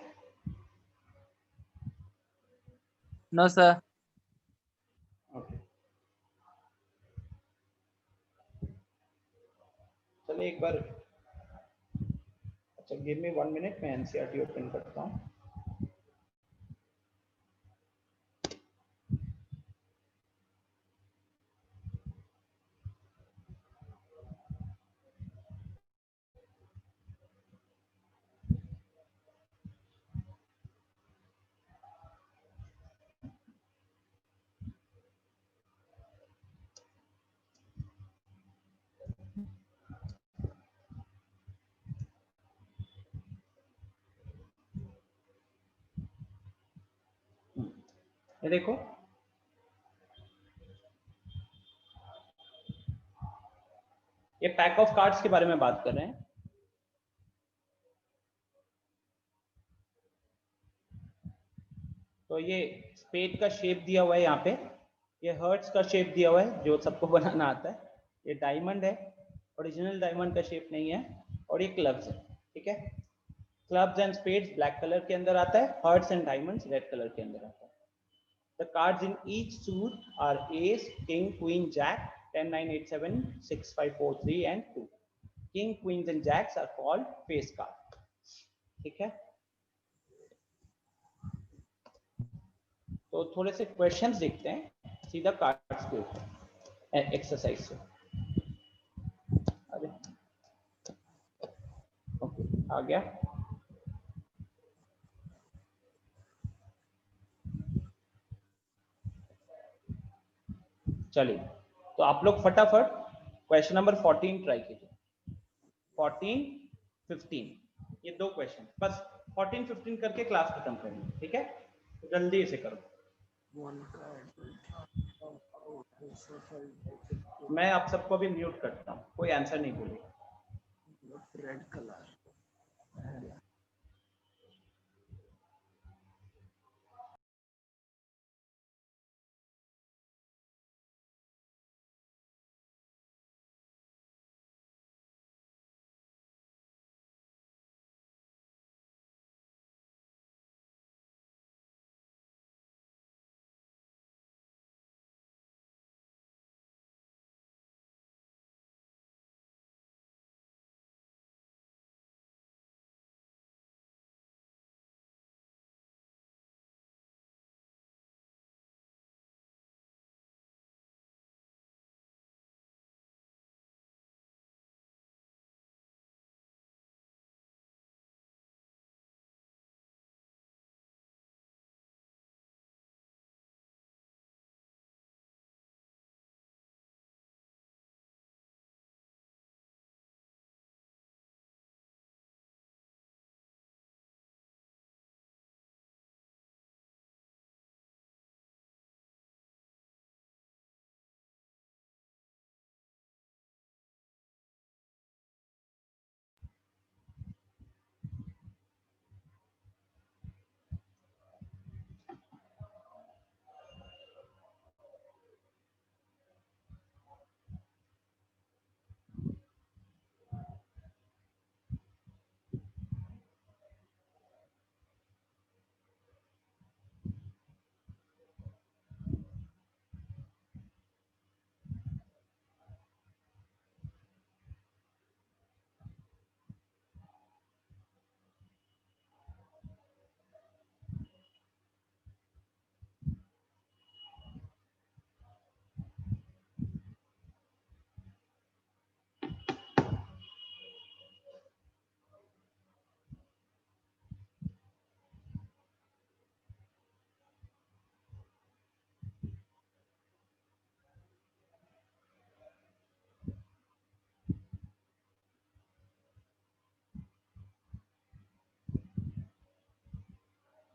No, sir. ओके, चलिए एक बार, अच्छा गिव मी 1 मिनट, मैं एनसीईआरटी ओपन करता हूँ। ये देखो, ये पैक ऑफ कार्ड्स के बारे में बात कर रहे हैं। तो ये स्पेड का शेप दिया हुआ है यहाँ पे, ये हर्ट्स का शेप दिया हुआ है जो सबको बनाना आता है। ये डायमंड है, ओरिजिनल डायमंड का शेप नहीं है, और ये क्लब्स है, ठीक है। Clubs and spades black colour के अंदर आता है, hearts and diamonds red colour के अंदर आता है। The cards in each suit are ace, king, queen, jack, 10, 9, 8, 7, 6, 5, 4, 3 and 2। King, queens and jacks are called face card, ठीक है। तो थोड़े से क्वेश्चंस देखते हैं सीधा कार्ड्स के ऊपर एक्सरसाइज से। अरे ओके, आ गया। चलिए, तो आप लोग फटाफट क्वेश्चन नंबर 14 ट्राई कीजिए। 14, 15 ये दो क्वेश्चन बस, 14, 15 करके क्लास खत्म करेंगे, ठीक है। तो जल्दी से करो। मैं आप सबको भी म्यूट करता हूँ, कोई आंसर नहीं बोलेगा। रेड कलर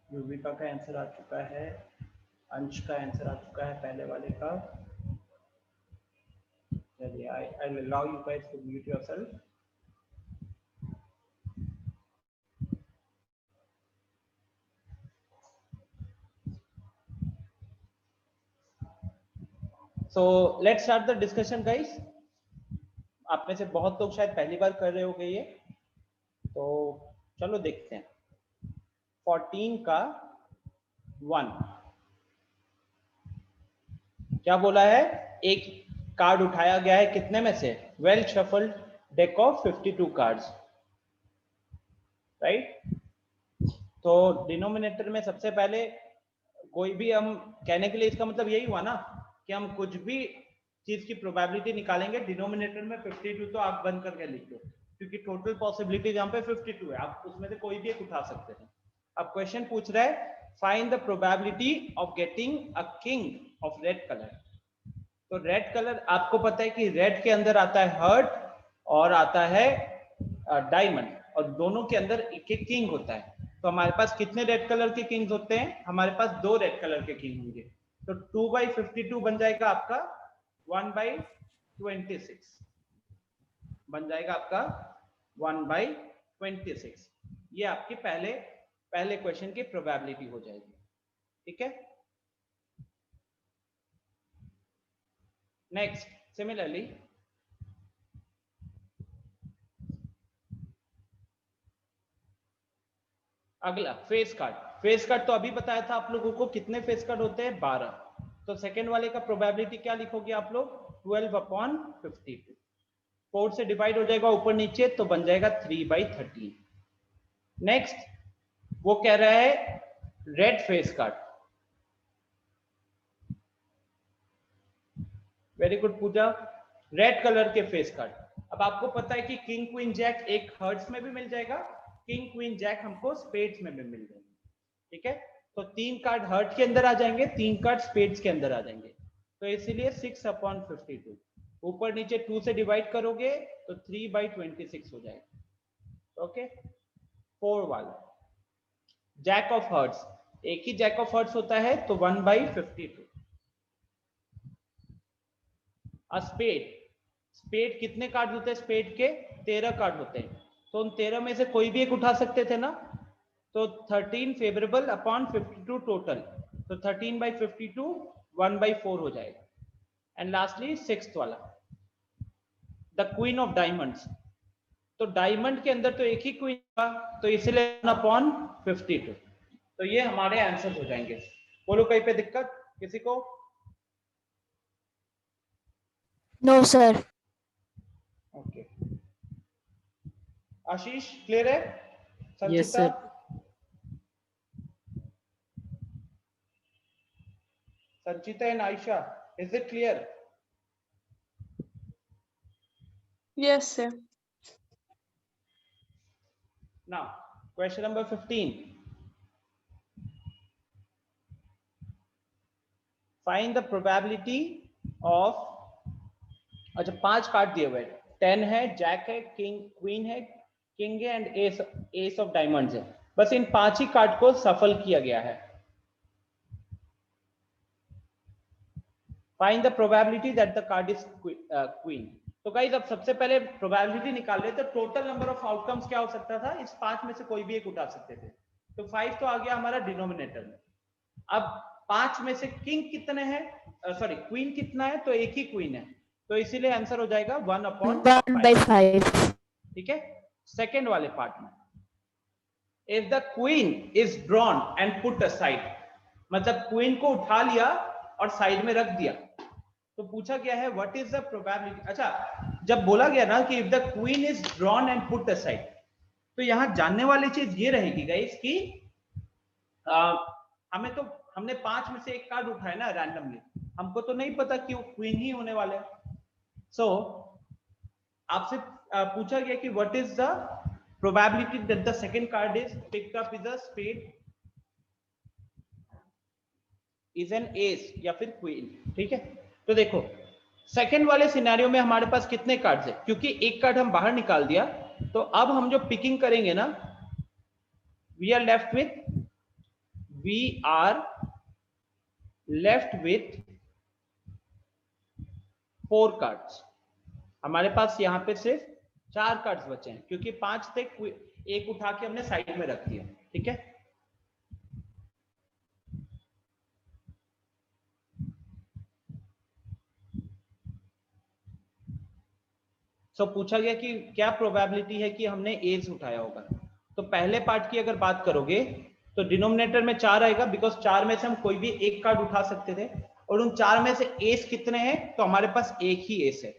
युविका का आंसर आ चुका है, अंश का आंसर आ चुका है पहले वाले का। चलिए, I will allow you guys to mute yourself. So let's start the discussion guys. आप में से बहुत लोग शायद पहली बार कर रहे होंगे ये, तो चलो देखते हैं। 14 का 1 क्या बोला है, एक कार्ड उठाया गया है कितने में से, well shuffled deck of 52 cards, right. तो डिनोमिनेटर में सबसे पहले कोई भी, हम कहने के लिए इसका मतलब यही हुआ ना कि हम कुछ भी चीज की प्रोबेबिलिटी निकालेंगे, डिनोमिनेटर में 52 तो आप बंद करके लिख लो, क्योंकि टोटल पॉसिबिलिटी यहाँ पे 52 है, आप उसमें से कोई भी एक उठा सकते हैं। अब क्वेश्चन पूछ रहा है find the probability of getting a king of red colour. तो रेड कलर आपको पता है कि रेड के अंदर आता है हर्ट और आता है डायमंड, और दोनों के अंदर एक एक किंग होता है। तो हमारे पास कितने रेड कलर के किंग्स होते हैं, हमारे पास 2 रेड कलर के किंग होंगे। तो 2/52 बन जाएगा आपका 1/26 बन जाएगा आपका 1/26। ये आपकी पहले क्वेश्चन की प्रोबेबिलिटी हो जाएगी, ठीक है। नेक्स्ट, सिमिलरली अगला फेस कार्ड। फेस कार्ड तो अभी बताया था आप लोगों को, कितने फेस कार्ड होते हैं? 12। तो सेकेंड वाले का प्रोबेबिलिटी क्या लिखोगे आप लोग? 12/52। 4 से डिवाइड हो जाएगा ऊपर नीचे तो बन जाएगा 3/13। नेक्स्ट वो कह रहा है red face card. Very good Pooja. Red colour के फेस कार्ड। अब आपको पता है कि किंग क्वीन जैक एक हर्ट्स में भी मिल जाएगा, किंग क्वीन जैक हमको स्पेड्स में भी मिल जाएंगे, ठीक है। तो 3 कार्ड हर्ट के अंदर आ जाएंगे, 3 कार्ड स्पेड्स के अंदर आ जाएंगे, तो इसीलिए 6/52। ऊपर नीचे 2 से डिवाइड करोगे तो 3/26 हो जाएगा। ओके। 4 वाला जैक ऑफ हर्ट्स, एक ही जैक ऑफ हर्ट्स होता है तो 1/52। स्पेड, स्पेड कितने कार्ड होते हैं? स्पेड के 13 कार्ड होते हैं, तो उन 13 में से कोई भी एक उठा सकते थे ना, तो 13 फेवरेबल अपॉन 52 टोटल, तो 13/52 1/4 हो जाएगा। एंड लास्टली 6th वाला द क्वीन ऑफ डायमंड्स। तो डायमंड के अंदर तो एक ही क्वीन था, तो इसलिए 1/52। तो ये हमारे आंसर हो जाएंगे। बोलो कहीं पे दिक्कत किसी को? No sir. Okay. Ashish clear है? Yes, Sanchita? sir. Sanchita and Aisha, is it clear? Yes, sir. Now, question number 15. Find the probability of, अच्छा 5 कार्ड दिए हुए, 10 है, जैक है, किंग क्वीन है, किंग है एंड एस ऑफ डायमंड्स है। बस इन 5 ही कार्ड को सफल किया गया है। Find the probability that the card is queen. तो गाइस अब सबसे पहले प्रोबेबिलिटी निकाल रहे, तो टोटल नंबर ऑफ आउटकम्स क्या हो सकता था? इस 5 में से कोई भी एक उठा सकते थे, तो 5 तो आ गया हमारा डिनोमिनेटर में। अब 5 में से किंग कितने हैं, सॉरी क्वीन कितना है? तो एक ही क्वीन है, तो इसीलिए आंसर हो जाएगा 1/5। ठीक है। सेकेंड वाले पार्ट में, if the queen is drawn and put aside, मतलब क्वीन को उठा लिया और साइड में रख दिया, तो पूछा गया है व्हाट इज द प्रोबेबिलिटी। अच्छा, जब बोला गया ना कि if the queen is drawn and put aside, तो यहां जानने वाली चीज ये रहेगी गाइस कि हमें तो, हमने 5 में से एक कार्ड उठाया ना रैंडमली, हमको तो नहीं पता कि वो क्वीन ही होने वाले हैं। सो आपसे पूछा गया कि what is the probability that the second card is picked up is a spade, is an ace या फिर क्वीन। ठीक है। तो देखो सेकंड वाले सिनेरियो में हमारे पास कितने कार्ड्स है, क्योंकि एक कार्ड हम बाहर निकाल दिया, तो अब हम जो पिकिंग करेंगे ना, we are left with 4 cards. हमारे पास यहाँ पे सिर्फ 4 कार्ड्स बचे हैं, क्योंकि 5 थे, एक उठा के हमने साइड में रख दिया। ठीक है। तो पूछा गया कि क्या प्रोबेबिलिटी है कि हमने एज उठाया होगा। तो पहले पार्ट की अगर बात करोगे तो डिनोमिनेटर में 4 आएगा, बिकॉज 4 में से हम कोई भी एक कार्ड उठा सकते थे, और उन 4 में से एस कितने हैं? तो हमारे पास एक ही एस है,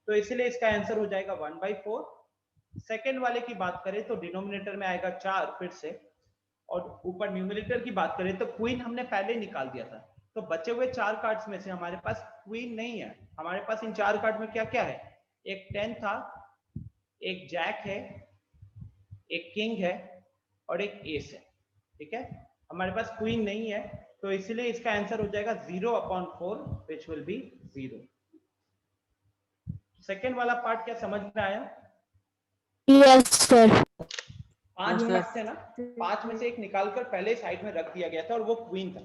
तो इसलिए इसका आंसर हो जाएगा 1/4। सेकेंड वाले की बात करें तो डिनोमिनेटर में आएगा 4 फिर से, और ऊपर न्यूमरेटर की बात करें तो क्वीन हमने पहले निकाल दिया था, तो बचे हुए 4 कार्ड्स में से हमारे पास क्वीन नहीं है। हमारे पास इन 4 कार्ड में क्या क्या है? एक 10 था, एक जैक है, एक किंग है और एक एस है। ठीक है। हमारे पास क्वीन नहीं है, तो इसलिए इसका आंसर हो जाएगा 0/4 which will be 0। सेकेंड वाला पार्ट क्या समझ में आया? Yes sir. 5 कार्ड थे ना, 5 में से एक निकालकर पहले साइड में रख दिया गया था और वो क्वीन था,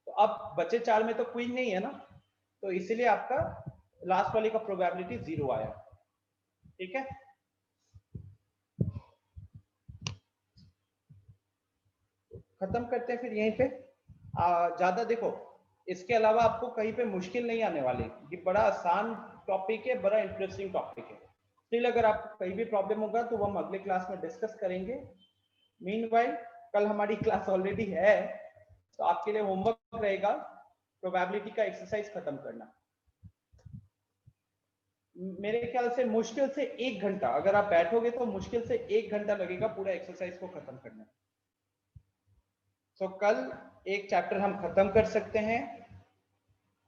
तो अब बचे 4 में तो क्वीन नहीं है ना, तो इसलिए आपका लास्ट वाले का प्रोबेबिलिटी 0 आया। ठीक है। खत्म करते हैं फिर यहीं पे। ज्यादा देखो, इसके अलावा आपको कहीं पे मुश्किल नहीं आने वाली, ये बड़ा आसान टॉपिक है, बड़ा इंटरेस्टिंग टॉपिक है। स्टिल अगर आपको कहीं भी प्रॉब्लम होगा तो वो हम अगले क्लास में डिस्कस करेंगे। मीनवाइल कल हमारी क्लास ऑलरेडी है, तो आपके लिए होमवर्क रहेगा प्रोबेबिलिटी का एक्सरसाइज खत्म करना। मेरे ख्याल से मुश्किल से 1 घंटा, अगर आप बैठोगे तो मुश्किल से 1 घंटा लगेगा पूरा एक्सरसाइज को खत्म करने में। तो कल एक चैप्टर हम खत्म कर सकते हैं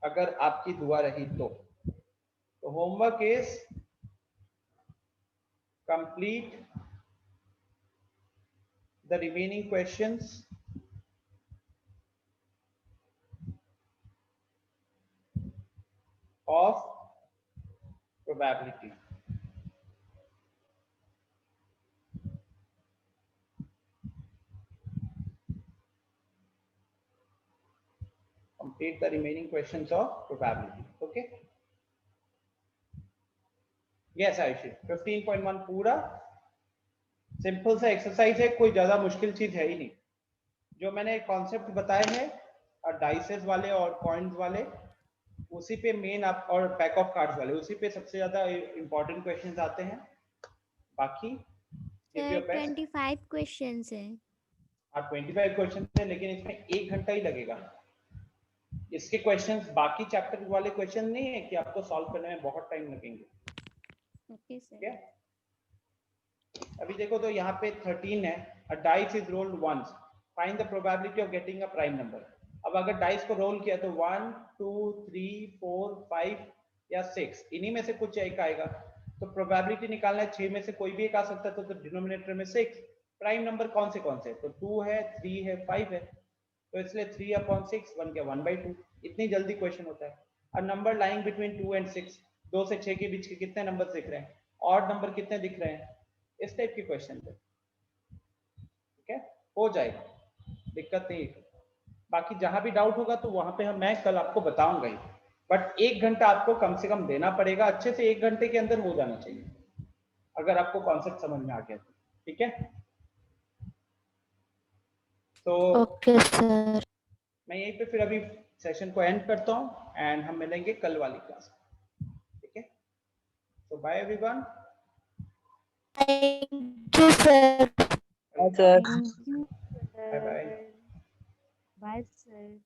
अगर आपकी दुआ रही तो। Homework is complete the remaining questions of probability. Complete the remaining questions of probability. Okay. Yes, Ayushi. 15.1 पूरा सिंपल सा एक्सरसाइज है, कोई ज्यादा मुश्किल चीज है ही नहीं। जो मैंने कॉन्सेप्ट बताए हैं डाइसेस वाले और कॉइन्स वाले, उसी पे मेन आप, और पैक ऑफ कार्ड्स वाले, उसी पे सबसे ज्यादा इंपॉर्टेंट क्वेश्चंस आते हैं। बाकी सर 25 क्वेश्चंस हैं। हाँ 25 क्वेश्चन है, लेकिन इसमें 1 घंटा ही लगेगा। इसके क्वेश्चंस बाकी चैप्टर वाले क्वेश्चन नहीं है कि आपको सॉल्व करने में बहुत टाइम लगेंगे। Okay sir. ठीक है, अभी देखो तो यहाँ पे 13 है, a dice is rolled once, find the probability of getting a prime number. अब अगर डाइस को रोल किया तो 1 2 3 4 5 या 6, इन्हीं में से कुछ एक आएगा। तो प्रोबेबिलिटी निकालना है 6 में से कोई भी एक आ सकता है, तो डिनोमिनेटर में 6। प्राइम नंबर कौन से तो 2 है, 3 है, 5 है, तो इसलिए 3/6 1 क्या 1/2। इतनी जल्दी क्वेश्चन होता है। A number lying between 2 and 6, 2 से 6 के बीच के कितने नंबर दिख रहे हैं, ऑड नंबर कितने दिख रहे हैं, इस टाइप के क्वेश्चन थे। ठीक है, हो जाएगा, दिक्कत नहीं है। बाकी जहां भी डाउट होगा तो वहां पे मैं कल आपको बताऊंगा ही, बट 1 घंटा आपको कम से कम देना पड़ेगा। अच्छे से 1 घंटे के अंदर हो जाना चाहिए अगर आपको कॉन्सेप्ट समझ में आ गया तो। ठीक है, तो ओके सर। मैं यहीं पे फिर अभी सेशन को एंड करता हूँ एंड हम मिलेंगे कल वाली क्लास में। ठीक है, तो bye everyone. Thank you sir. Sir. Bye bye. Bye sir.